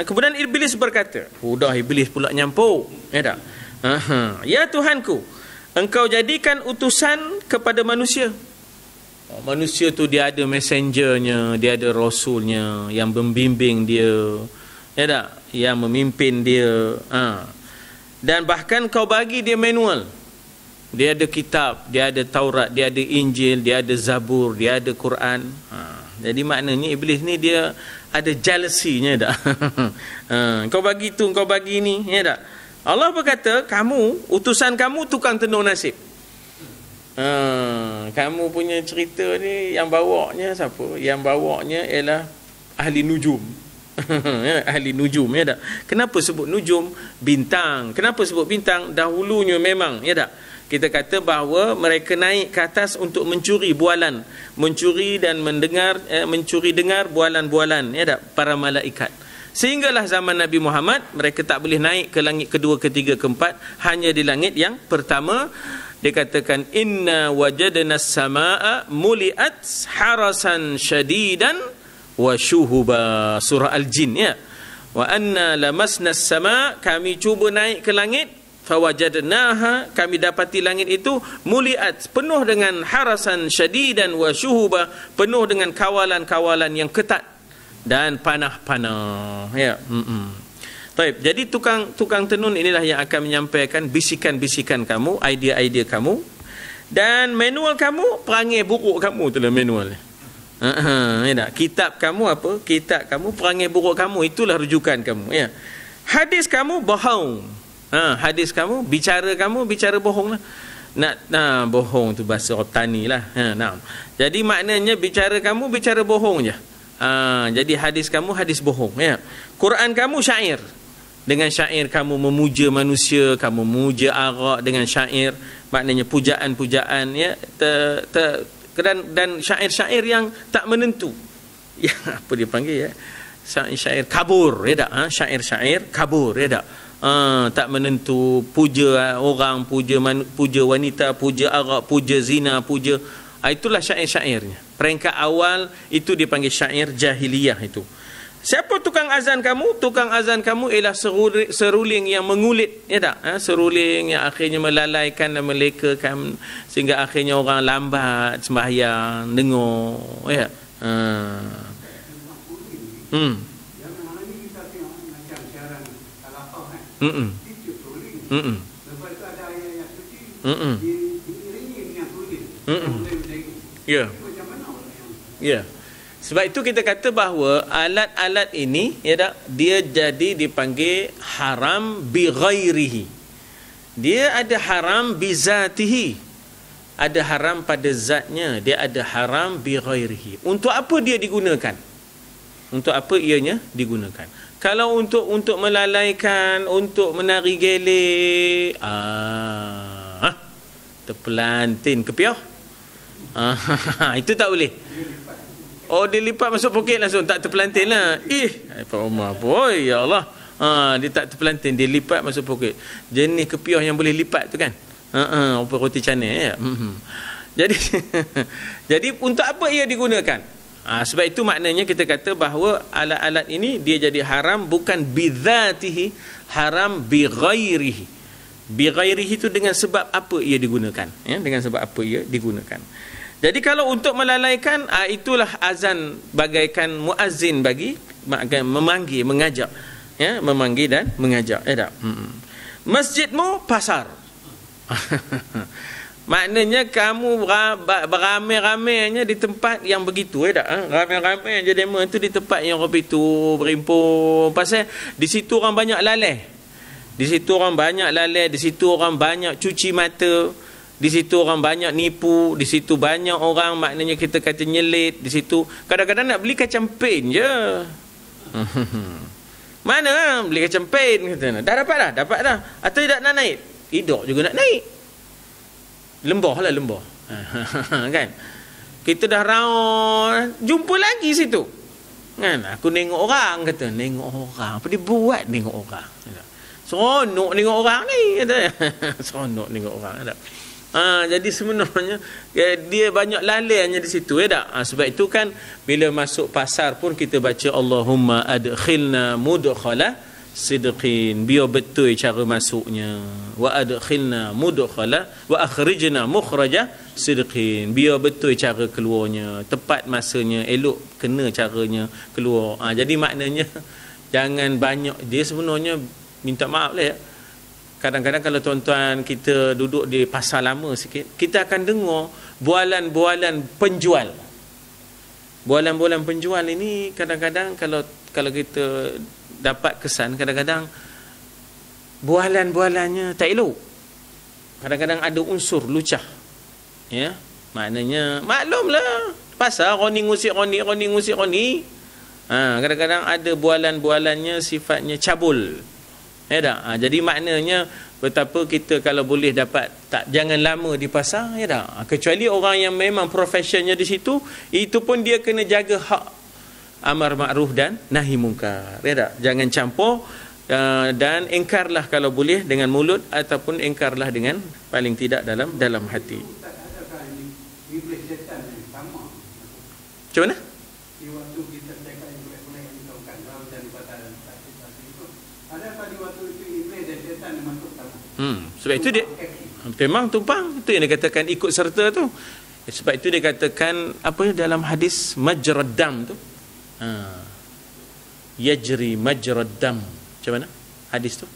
kemudian Iblis berkata, dah Iblis pula nyampuk, ya tak? Ya Tuhanku, engkau jadikan utusan kepada manusia. Manusia tu dia ada messengernya, dia ada rasulnya yang membimbing dia, ya tak? Yang memimpin dia. Dan bahkan kau bagi dia manual. Dia ada kitab, dia ada Taurat, dia ada Injil, dia ada Zabur, dia ada Quran. Jadi maknanya iblis ni dia ada jealousy-nya tak? Kau bagi tu, kau bagi ni, ya tak? Allah berkata, kamu, utusan kamu tukang tenung nasib. Kamu punya cerita ni yang bawanya siapa? Yang bawanya ialah ahli nujum. Ahli nujum, ya tak? Kenapa sebut nujum? Bintang. Kenapa sebut bintang? Dahulunya memang, ya tak? Kita kata bahawa mereka naik ke atas untuk mencuri bualan, mencuri dan mendengar, mencuri dengar bualan-bualan, ya tak? Para malaikat. Sehinggalah zaman Nabi Muhammad, mereka tak boleh naik ke langit kedua, ketiga, keempat, hanya di langit yang pertama. Dia katakan, inna wajadna as-samaa muliat harasan syadidan wa syuhuba. Surah Al-Jin, ya. Wa anna lamasna as-samaa, kami cuba naik ke langit, fawajadnaha, kami dapati langit itu muliat, penuh dengan harasan syadidan wa syuhuba, penuh dengan kawalan-kawalan yang ketat dan panah-panah, ya. Baik, jadi tukang tenun inilah yang akan menyampaikan bisikan-bisikan kamu, idea-idea kamu, dan manual kamu, perangai buruk kamu itulah manual. Ya, kitab kamu apa? Kitab kamu, perangai buruk kamu, itulah rujukan kamu, ya. Hadis kamu bohong. Hadis kamu, bicara bohong lah. Bohong tu bahasa Rotani lah. Jadi maknanya bicara kamu, bicara bohong je. Jadi hadis kamu, hadis bohong, ya. Quran kamu syair. Dengan syair kamu memuja manusia, kamu memuja Arab dengan syair, maknanya pujaan-pujaan, ya, dan syair-syair yang tak menentu. Ya, apa dia panggil, ya? Syair kabur, ya tak? Syair-syair kabur, ya tak? Tak menentu, puja orang, puja wanita, puja Arab, puja zina, puja, itulah syair-syairnya. Peringkat awal itu dipanggil syair jahiliyah itu. Siapa tukang azan kamu? Tukang azan kamu ialah seruling yang mengulit, ya tak? Seruling yang akhirnya melalaikan dan melekakan, sehingga akhirnya orang lambat sembahyang, dengar, ya. Ya. Sebab itu kita kata bahawa alat-alat ini, ya tak, dia jadi dipanggil haram bi ghairihi. Dia ada haram bi zatihi. Ada haram pada zatnya, dia ada haram bi ghairihi. Untuk apa dia digunakan? Untuk apa ianya digunakan? Kalau untuk melalaikan, untuk menari gelek, terpelantin kepiah. Itu tak boleh. Dia lipat masuk poket langsung, tak terpelantin lah. Pak Umar boy, ya Allah. Dia tak terpelantin, dia lipat masuk poket. Jenis kepiah yang boleh lipat tu kan. Rupa roti canai, ya. Jadi untuk apa ia digunakan? Sebab itu maknanya kita kata bahawa alat-alat ini dia jadi haram bukan bidzatihi, haram bi ghairihi. Bi ghairihi itu dengan sebab apa ia digunakan, ya, dengan sebab apa ia digunakan. Jadi kalau untuk melalaikan, itulah azan bagaikan muazzin bagi memanggil, mengajak, ya, memanggil dan mengajak, ya tak? Masjidmu pasar. Maknanya kamu beramai-ramainya di tempat yang begitu, ya tak? Ramai-ramai je demo itu di tempat yang begitu berimpun. Pasal di situ orang banyak lalai. Di situ orang banyak lalai, di situ orang banyak cuci mata. Di situ orang banyak nipu, di situ banyak orang maknanya kita kata nyelit, di situ kadang-kadang nak beli kacang pen je. Mana beli kacang pen kata. Dah dapat dah. Atau tidak nak naik? Tidak juga nak naik. Lembah kan. Kita dah round, jumpa lagi situ. Kan, aku nengok orang kata, nengok orang. Apa dia buat nengok orang? Seronok nengok orang ni kata. Seronok nengok orang kata. Jadi sebenarnya dia banyak lalainya di situ, ya tak? Sebab itu kan bila masuk pasar pun kita baca Allahumma adkhilna mudkhala sidqin, biar betul cara masuknya, wa adkhilna mudkhala wa akhrijna mukhraja sidqin, biar betul cara keluarnya, tepat masanya, elok kena caranya keluar. Jadi maknanya jangan banyak, dia sebenarnya minta maaf lah, ya. Kadang-kadang kalau tuan-tuan kita duduk di pasar lama sikit, kita akan dengar bualan-bualan penjual. bualan-bualan penjual ini kadang-kadang kalau kita dapat kesan, kadang-kadang bualan-bualannya tak elok. Kadang-kadang ada unsur lucah. Ya, maknanya maklumlah pasar roni ngusik roni. Kadang-kadang ada bualan-bualannya sifatnya cabul. Ya tak? Jadi maknanya betapa kita kalau boleh dapat jangan lama di pasar, ya tak? Kecuali orang yang memang profesionnya di situ, itu pun dia kena jaga hak amar makruf dan nahi mungkar. Ya tak? Jangan campur dan engkarlah kalau boleh dengan mulut ataupun engkarlah dengan paling tidak dalam hati. Adakah iblis setan yang sama? Macam mana? Di waktu kita cakap yang boleh-boleh yang tahukan dalam dari badan itu, adakah di waktu itu iblis dan setan yang masuk sama? Sebab itu dia memang tumpang. Itu yang dikatakan ikut serta tu. Sebab itu dia katakan apa dalam hadis majrad dam tu. Yajri majrad dam. Macam mana hadis tu?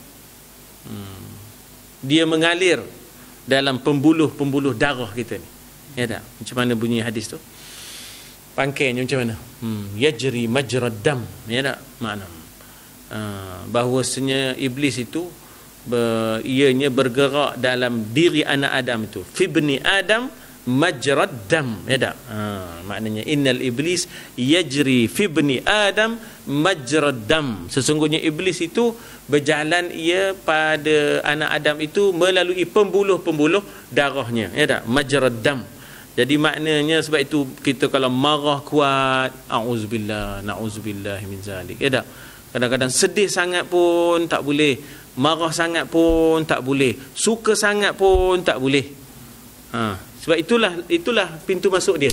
Dia mengalir dalam pembuluh-pembuluh darah kita ni. Ya tak? Macam mana bunyi hadis tu? Pangkainya macam mana? Yajri majrad dam. Ya tak? Makna bahawasanya iblis itu ianya bergerak dalam diri anak Adam itu. Fibni Adam majrad dam. Ya tak? Maknanya innal iblis yajri fibni Adam majrad dam. Sesungguhnya iblis itu berjalan ia pada anak Adam itu melalui pembuluh-pembuluh darahnya. Ya tak? Majrad dam. Jadi maknanya sebab itu kita kalau marah kuat, na'udzubillah min zalik. Ya tak? Kadang-kadang sedih sangat pun tak boleh, marah sangat pun tak boleh, suka sangat pun tak boleh. Sebab itulah pintu masuk dia.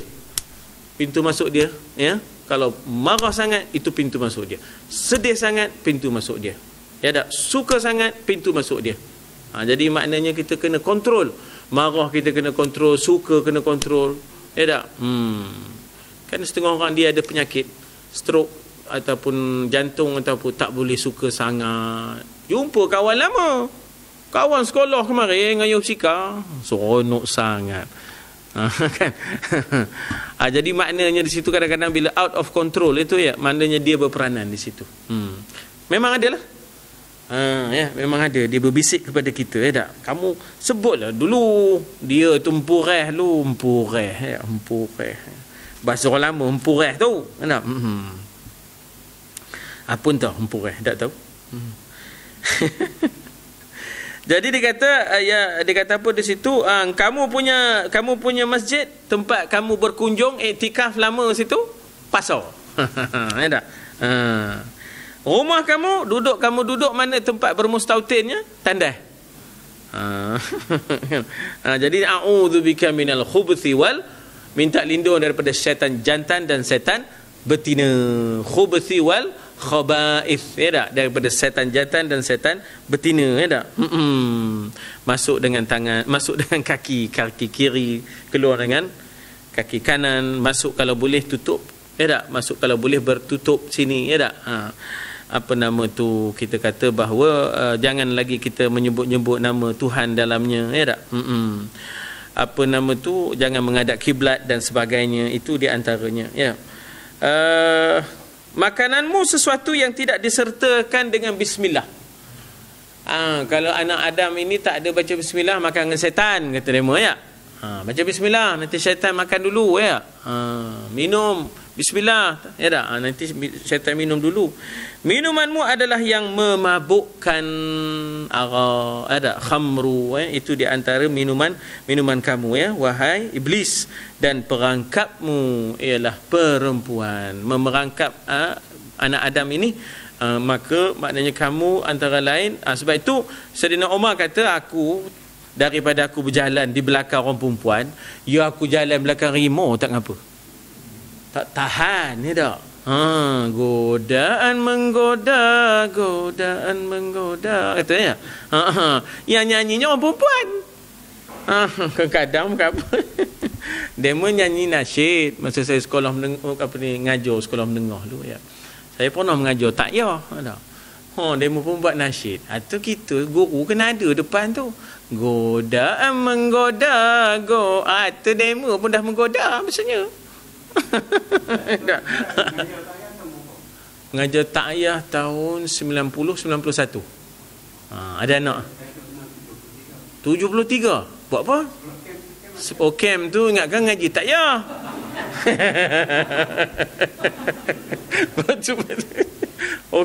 Pintu masuk dia, ya. Kalau marah sangat, itu pintu masuk dia. Sedih sangat, pintu masuk dia. Ya tak? Suka sangat, pintu masuk dia. Jadi maknanya kita kena kontrol. Marah kita kena kontrol, suka kena kontrol. Ya tak? Kan setengah orang dia ada penyakit stroke ataupun jantung ataupun tak boleh suka sangat. Jumpa kawan lama, kawan sekolah kemarin ngayuh sika, seronok sangat. Kan? Jadi maknanya di situ kadang-kadang bila out of control itu, ya, maknanya dia berperanan di situ. Memang adalah. Ya, memang ada dia berbisik kepada kita, ya tak? Kamu sebutlah dulu dia tu empureh lu, empureh. Bahasa orang lama empureh tu, kan? Apa entah empureh, tak tahu. Jadi dia kata apa di situ? Kamu punya masjid, tempat kamu berkunjung iktikaf lama situ, pasar. Ya tak? Rumah kamu duduk mana tempat bermustautinnya? Tandas. Jadi a'udzubika minal khubuthi wal, minta lindung daripada syaitan jantan dan syaitan betina. Khubuthi wal khaba'ith, ya tak? Daripada syaitan jantan dan syaitan betina, ya tak? Masuk dengan tangan, masuk dengan kaki kiri, keluar dengan kaki kanan, masuk kalau boleh tutup, ya tak? Masuk kalau boleh bertutup sini, ya tak? Apa nama tu, kita kata bahawa jangan lagi kita menyebut-nyebut nama Tuhan dalamnya, ya tak? Apa nama tu, jangan menghadap kiblat dan sebagainya, itu di antaranya, ya. Makananmu sesuatu yang tidak disertakan dengan bismillah. Kalau anak Adam ini tak ada baca bismillah, makan dengan setan, kata demo, ya. Baca bismillah, nanti syaitan makan dulu, ya. Minum bismillah, ya tak? Nanti syaitan minum dulu. Minumanmu adalah yang memabukkan, arak, ada khamru, itu di antara minuman kamu, ya, wahai iblis. Dan perangkapmu ialah perempuan. Memerangkap anak Adam ini, maka maknanya kamu antara lain. Sebab itu Sayyidina Umar kata, daripada aku berjalan di belakang orang perempuan, ya aku jalan belakang rimau tak ngapa. Tak tahan, ya tak? Godaan menggoda, katanya. Yang nyanyinya orang perempuan. Kadang-kadang apa? Dia nyanyi nasyid masa saya sekolah ngajar sekolah menengah dulu, ya. Saya pernah mengajar tak, ya. Demo pun buat nasyid. Atau kita guru kena ada depan tu. Godaan menggoda, atau demo pun dah menggoda maksudnya. Tak. Mengajar ta'iyah tahun 90-91. Ada anak 73. Buat apa? Camp tu ingatkan ngaji ta'iyah.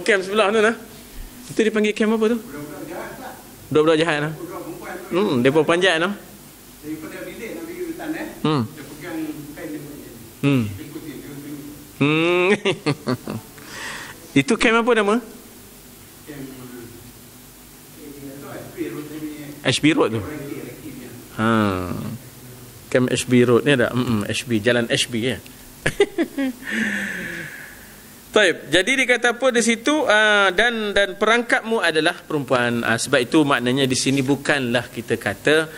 Camp sebelah tu lah. Itu dipanggil camp apa tu? Budak-budak jahat lah. Mereka panjat lah. Daripada bilik nak pergi hutan dia pegang pen dia. Itu camp apa nama? HB Road tu. Camp HB Road ni ada. HB, jalan HB ya. Baik, jadi dikata apa di situ, dan perangkapmu adalah perempuan. Sebab itu maknanya di sini bukanlah kita kata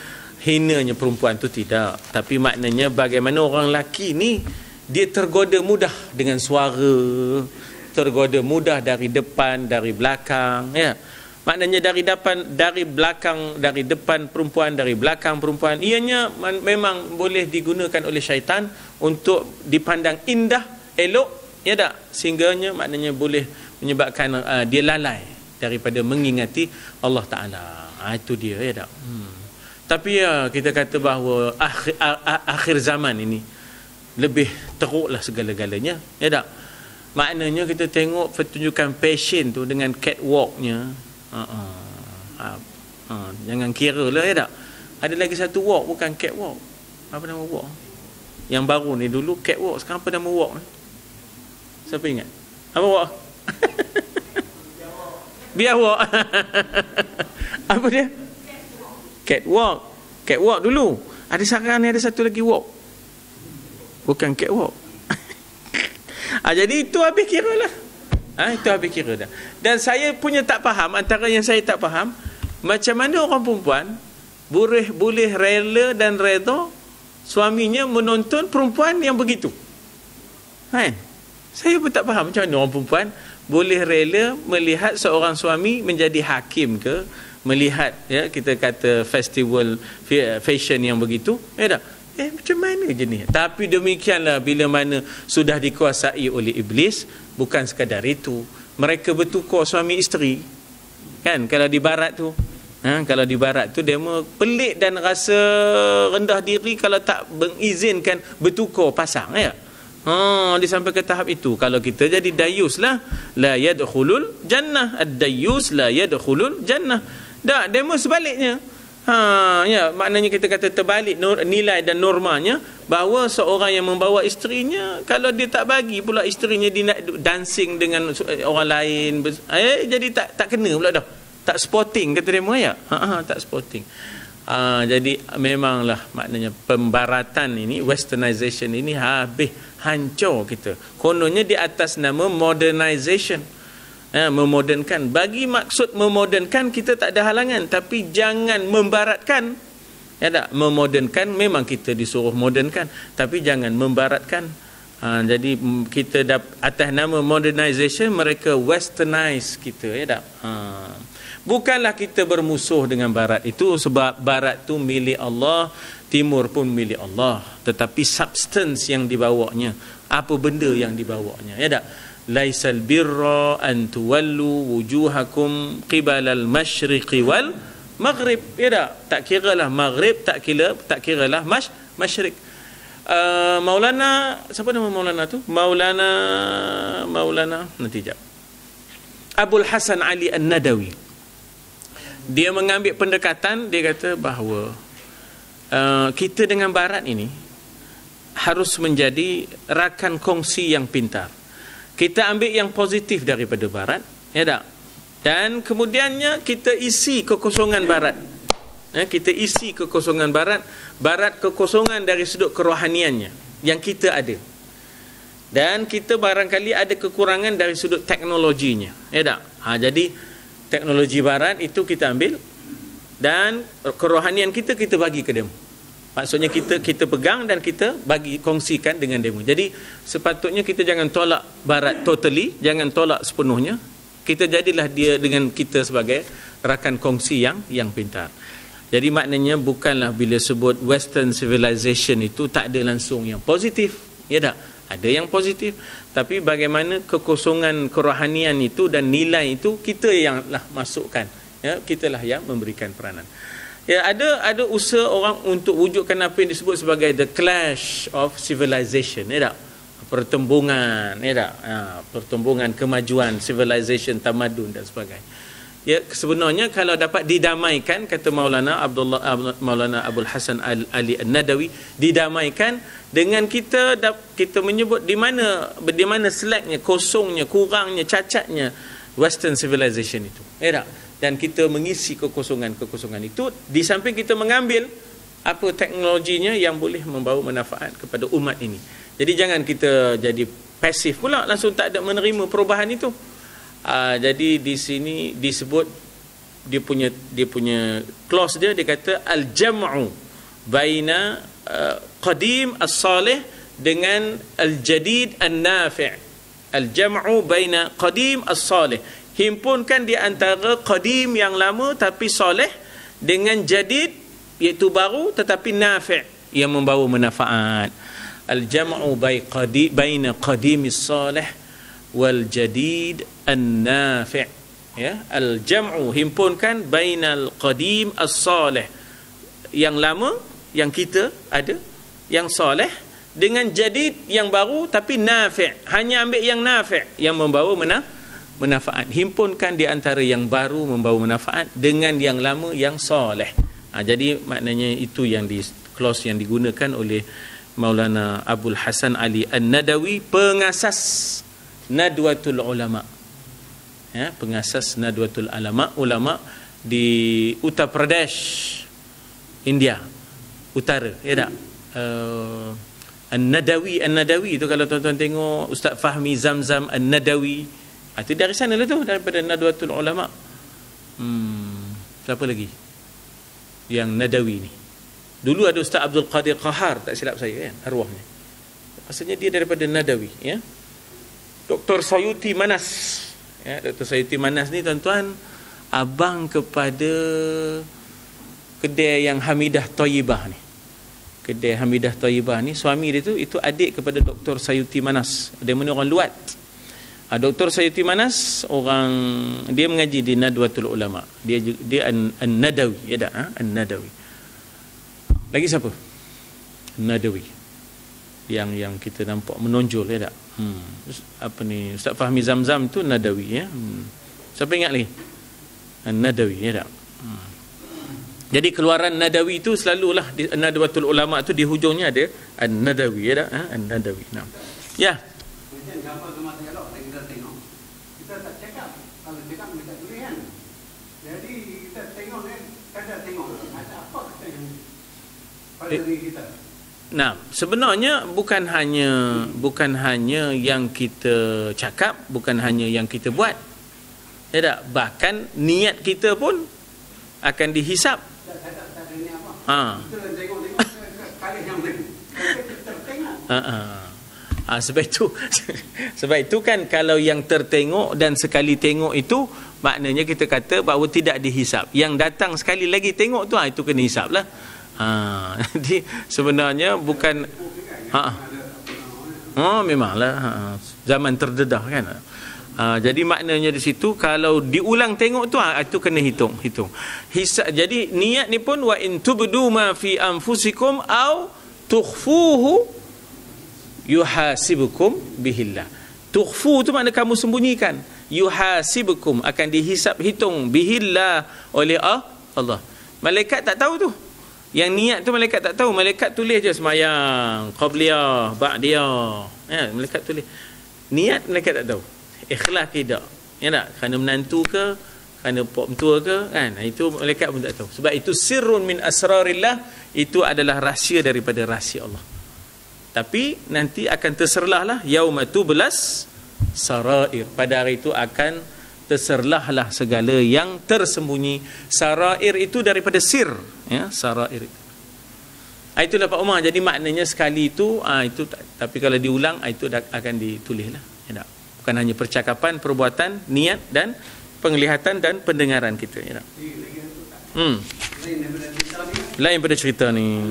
hinanya perempuan tu, tidak, tapi maknanya bagaimana orang lelaki ni dia tergoda mudah dengan suara, tergoda mudah dari depan, dari belakang, ya. Maknanya dari belakang, dari depan perempuan, dari belakang perempuan, ianya memang boleh digunakan oleh syaitan untuk dipandang indah, elok, ya tak? Sehingganya maknanya boleh menyebabkan dia lalai daripada mengingati Allah Ta'ala. Itu dia, ya tak? Tapi ya, kita kata bahawa akhir zaman ini lebih teruklah segala-galanya, ya tak? Maknanya kita tengok pertunjukan fashion tu dengan catwalknya. Jangan kira lah, ya tak? Ada lagi satu walk, bukan catwalk. Apa nama walk? Yang baru ni dulu catwalk, sekarang apa nama walk? Siapa ingat? Apa walk? Biar walk. Apa dia? Catwalk. Catwalk dulu. Ada sekarang ni ada satu lagi walk. Bukan catwalk. Jadi itu habis kira lah. Itu habis kira dah. Dan saya punya tak faham, antara yang saya tak faham, macam mana orang perempuan boleh rela dan redha suaminya menonton perempuan yang begitu. Saya pun tak faham macam mana orang perempuan boleh rela melihat seorang suami menjadi hakim ke, melihat, ya, kita kata festival fashion yang begitu, ya tak? Macam mana je ni? Tapi demikianlah bila mana sudah dikuasai oleh iblis, bukan sekadar itu, mereka bertukar suami isteri. Kan kalau di barat tu, kalau di barat tu dia pelik dan rasa rendah diri kalau tak mengizinkan bertukar pasang, ya. Dia sampai ke tahap itu. Kalau kita jadi dayus lah, la yadkhulul jannah. Ad-dayus la yadkhulul jannah. Dah, demo sebaliknya. Ya, maknanya kita kata terbalik nilai dan normanya, bahawa seorang yang membawa isterinya, kalau dia tak bagi pula isterinya dia nak dancing dengan orang lain, jadi tak kena pula dah. Tak sporting kata demo, ya. Tak sporting. Jadi memanglah maknanya pembaratan ini, westernization ini habis hancur kita. Kononnya di atas nama modernization, memodernkan. Bagi maksud memodernkan kita tak ada halangan, tapi jangan membaratkan, ya tak? Memodernkan memang kita disuruh modernkan, tapi jangan membaratkan. Jadi kita atas nama modernization mereka westernize kita, ya tak? Bukanlah kita bermusuh dengan barat itu, sebab barat tu milik Allah, timur pun milik Allah, tetapi substance yang dibawanya, apa benda yang dibawanya, ya tak? Laisal birra an tuwallu wujuhakum qibalal masyriqi wal maghrib, ya tak? Tak kiralah maghrib, tak kiralah masyriq. Maulana, siapa nama Maulana tu? Maulana nanti jap. Abul Hasan Ali An-Nadawi, dia mengambil pendekatan, dia kata bahawa kita dengan barat ini harus menjadi rakan kongsi yang pintar. Kita ambil yang positif daripada barat, ya tak? Dan kemudiannya kita isi kekosongan barat. Kita isi kekosongan barat kekosongan dari sudut kerohaniannya yang kita ada. Dan kita barangkali ada kekurangan dari sudut teknologinya, ya tak? Jadi teknologi barat itu kita ambil, dan kerohanian kita bagi ke demo. Maksudnya kita pegang dan kita bagi kongsikan dengan demo. Jadi sepatutnya kita jangan tolak barat totally, jangan tolak sepenuhnya. Kita jadilah dia dengan kita sebagai rakan kongsi yang pintar. Jadi maknanya bukanlah bila sebut western civilization itu tak ada langsung yang positif, ya tak? Ada yang positif. Tapi bagaimana kekosongan kerohanian itu dan nilai itu kita yang lah masukkan. Ya, kitalah yang memberikan peranan. Ya, ada usaha orang untuk wujudkan apa yang disebut sebagai the clash of civilization, ya tak? Pertembungan, ya tak? Pertembungan kemajuan, civilization, tamadun dan sebagainya. Ya, sebenarnya kalau dapat didamaikan, kata Maulana Abdul Hasan Ali An-Nadawi, didamaikan dengan kita menyebut di mana slacknya, kosongnya, kurangnya, cacatnya western civilization itu, ya tak? Dan kita mengisi kekosongan itu, di samping kita mengambil apa teknologinya yang boleh membawa manfaat kepada umat ini. Jadi jangan kita jadi pasif pula, langsung tak ada menerima perubahan itu. Jadi di sini disebut dia punya clause dia kata al-jam'u baina qadim as-salih dengan al-jadid an-nafi'. Al-jam'u baina qadim as-salih, himpunkan di antara qadim yang lama tapi soleh dengan jadid iaitu baru tetapi nafi' yang membawa manfaat. Al-jam'u baina qadimis salih wal jadid an-nafi'. Ya, al-jam'u himpunkan bainal qadim as-salih, yang lama yang kita ada, yang soleh, dengan jadid yang baru tapi nafi', hanya ambil yang nafi' yang membawa manfaat. Himpunkan di antara yang baru membawa manfaat dengan yang lama yang soleh. Jadi maknanya itu yang di clause yang digunakan oleh Maulana Abdul Hasan Ali An-Nadawi, pengasas Nadwatul Ulama. Ya, pengasas Nadwatul Ulama di Uttar Pradesh, India Utara, ya tak? An-Nadawi itu kalau tuan-tuan tengok Ustaz Fahmi Zamzam An-Nadawi, itu dari sana lah tu, daripada Nadwatul Ulama. Siapa lagi yang Nadawi ni? Dulu ada Ustaz Abdul Qadir Qahar, tak silap saya kan, arwahnya. Maksudnya dia daripada Nadawi, ya. Dr. Sayuti Manas. Ya, Dr. Sayuti Manas ni tuan-tuan abang kepada kedai yang Hamidah Thayyibah ni. Kedai Hamidah Thayyibah ni, suami dia tu itu adik kepada Dr. Sayuti Manas. Dia mana orang Luat. Dr. Sayuti Manas dia mengaji di Nadwatul Ulama. Dia An-Nadawi, ya dah, An-Nadawi. Lagi siapa? Nadawi. Yang kita nampak menonjol, ya tak? Apa ni? Ustaz Fahmi Zamzam tu Nadawi, ya. Siapa ingat lagi? An-Nadawi, ya tak? Jadi keluaran Nadawi itu selalulah di Nadwatul Ulama tu di hujungnya ada An-Nadawi, ya tak? An-Nadawi. Nah. Ya. Kita tak cakap, kalau cakap kita tulis kan. Jadi kita tengok kan, kadang tengok ada apa kita yang pada diri kita. Nah, sebenarnya bukan hanya yang kita cakap, bukan hanya yang kita buat. Ya tak? Bahkan niat kita pun akan dihisap. Tak ada niat apa. Kita tengok kali yang lain. Kita tengok. Sebab itu kan kalau yang tertengok dan sekali tengok itu maknanya kita kata bahawa tidak dihisap. Yang datang sekali lagi tengok tu itu kena hisap lah. Jadi sebenarnya bukan memanglah zaman terdedah kan. Jadi maknanya di situ kalau diulang tengok tu itu kena hitung. Hisap. Jadi niat ni pun wa in tubdu ma fi anfusikum au tukhfuhu yuhasibukum bihillah. Tukhfu tu makna kamu sembunyikan. Yuhasibukum akan dihisap hitung bihillah oleh Allah. Malaikat tak tahu tu. Yang niat tu malaikat tak tahu. Malaikat tulis je semayang, qabliyah, ba'diyah. Ya, malaikat tulis. Niat malaikat tak tahu. Ikhlas ke tak? Ya tak? Kerana menantu ke, kerana pok mentua ke, kan? Itu malaikat pun tak tahu. Sebab itu sirrun min asrarillah, itu adalah rahsia daripada rahsia Allah. Tapi nanti akan terserlahlah yauma tublas sarair. Pada hari itu akan terserlahlah segala yang tersembunyi. Sarair itu daripada sir, ya, sarair itu. Itulah Pak Umar. Jadi maknanya sekali itu tapi kalau diulang itu akan ditulislah. Ya, bukan hanya percakapan, perbuatan, niat dan penglihatan dan pendengaran kita, ya. Lain daripada cerita ni.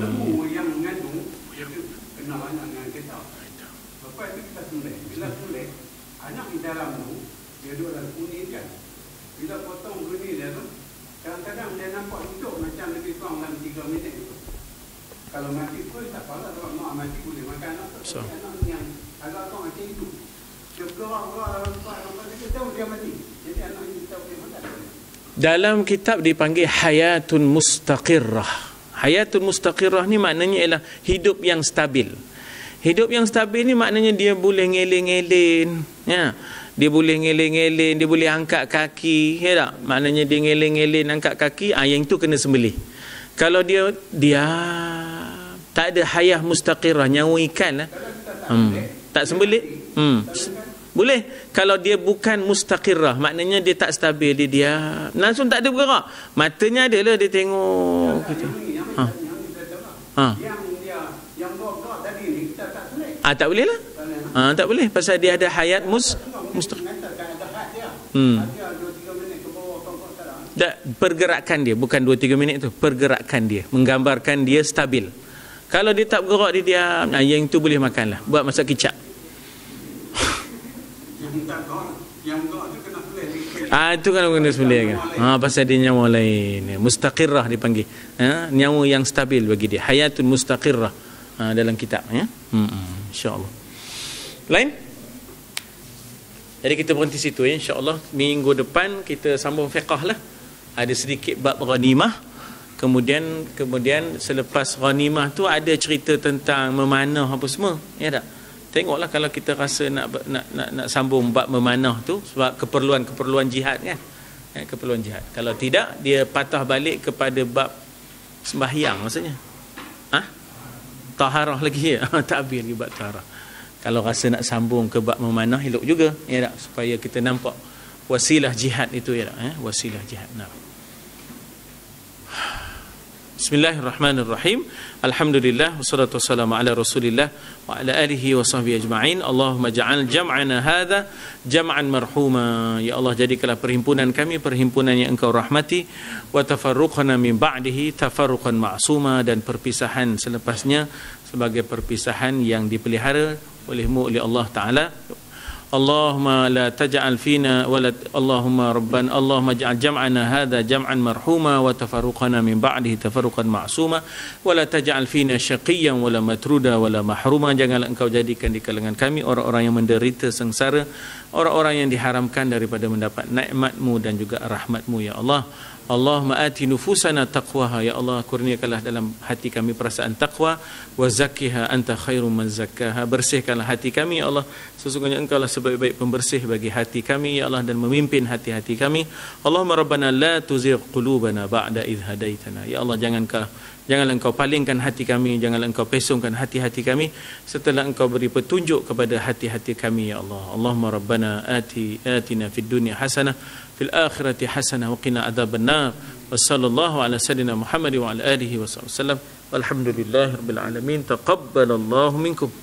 anak di dalam tu, dia duduk dalam kuning kan. Bila potong guni dia tu, kadang-kadang dia nampak hidup macam lebih kurang dalam 3 minit tu. Kalau mati pun tak apalah, kalau mak mati boleh makan anak tu. So. Anak yang agak-agak macam hidup. Dia bergerak-gerak, dia tahu dia mati. Jadi anak ini tahu dia makan. Dalam kitab dipanggil hayatun mustaqirrah. Hayatun mustaqirrah ni maknanya ialah hidup yang stabil. Hidup yang stabil ni maknanya dia boleh ngeleng-ngeleng, ya. Dia boleh ngeleng-ngeleng, dia boleh angkat kaki, ya tak? Maknanya dia ngeleng-ngeleng angkat kaki, yang itu kena sembelih. Kalau dia tak ada hayah mustaqirrah, nyawa ikan lah. Tak sembelih. Boleh. Kalau dia bukan mustaqirrah, maknanya dia tak stabil, dia diam. Langsung tak ada bergerak. Matanya ada lah, dia tengok. Tak boleh lah. Tak boleh. Pasal dia ada hayat mustaqirrah. Pergerakan dia, bukan 2-3 minit tu. Pergerakan dia, menggambarkan dia stabil. Kalau dia tak bergerak, dia diam, yang itu boleh makan lah. Buat masak kicap. Itu kan kena sembelih kan. Pasal dia nyawa lain. Mustaqirrah dipanggil. Nyawa yang stabil bagi dia. Hayatun mustaqirrah dalam kitab, ya. Insya-Allah. Lain? Jadi kita berhenti situ, ya. Insya-Allah minggu depan kita sambung fiqh lah. Ada sedikit bab ghanimah. Kemudian selepas ghanimah tu ada cerita tentang memanah apa semua, ya tak? Tengoklah kalau kita rasa nak sambung bab memanah tu sebab keperluan jihad kan. Keperluan jihad. Kalau tidak, dia patah balik kepada bab sembahyang maksudnya. Taharah lagi ya. Ta'bir lagi bab taharah. Kalau rasa nak sambung ke bab memanah, elok juga, ya tak? Supaya kita nampak wasilah jihad itu, ya tak? Wasilah jihad. Nah. Bismillahirrahmanirrahim. Alhamdulillah wassalatu wassalamu ala Rasulillah wa ala alihi wa sahbihi ajma'in. Allahumma ja'al jam'ana hadha jam'an marhuma. Ya Allah, jadikanlah perhimpunan kami perhimpunan yang Engkau rahmati, wa tafarruqana min ba'dihi tafarruqan ma'suma, dan perpisahan selepasnya sebagai perpisahan yang dipelihara olehmu oleh Allah Ta'ala. Allahumma la taj'al fina wala Allahumma rabban Allahumma ja'al jam'ana hadha jam'an marhuma wa tafarruqana min ba'dihi tafarruqan ma'suma wa la taj'al fina syaqiyyan wala matruda wala mahruma. Janganlah Engkau jadikan di kalangan kami orang-orang yang menderita sengsara, orang-orang yang diharamkan daripada mendapat nikmat-Mu dan juga rahmat-Mu, ya Allah. Allahumma ati nufusana taqwaha, ya Allah, kurniakanlah dalam hati kami perasaan taqwa, wa zakkiha anta khairum man zakkaha, bersihkanlah hati kami, ya Allah, sesungguhnya Engkau lah sebaik-baik pembersih bagi hati kami, ya Allah, dan memimpin hati-hati kami. Allahumma rabbana la tuzigh qulubana ba'da idh hadaitana, ya Allah, janganlah Engkau palingkan hati kami, janganlah Engkau pesongkan hati-hati kami setelah Engkau beri petunjuk kepada hati-hati kami, ya Allah. Allahumma rabbana atina fid dunya hasanah fil akhirati hasanah wa qina adzabannar. Wa sallallahu ala sayyidina Muhammad wa ala alihi wa sallam. Walhamdulillahirabbil alamin. Taqabbalallahu minkum.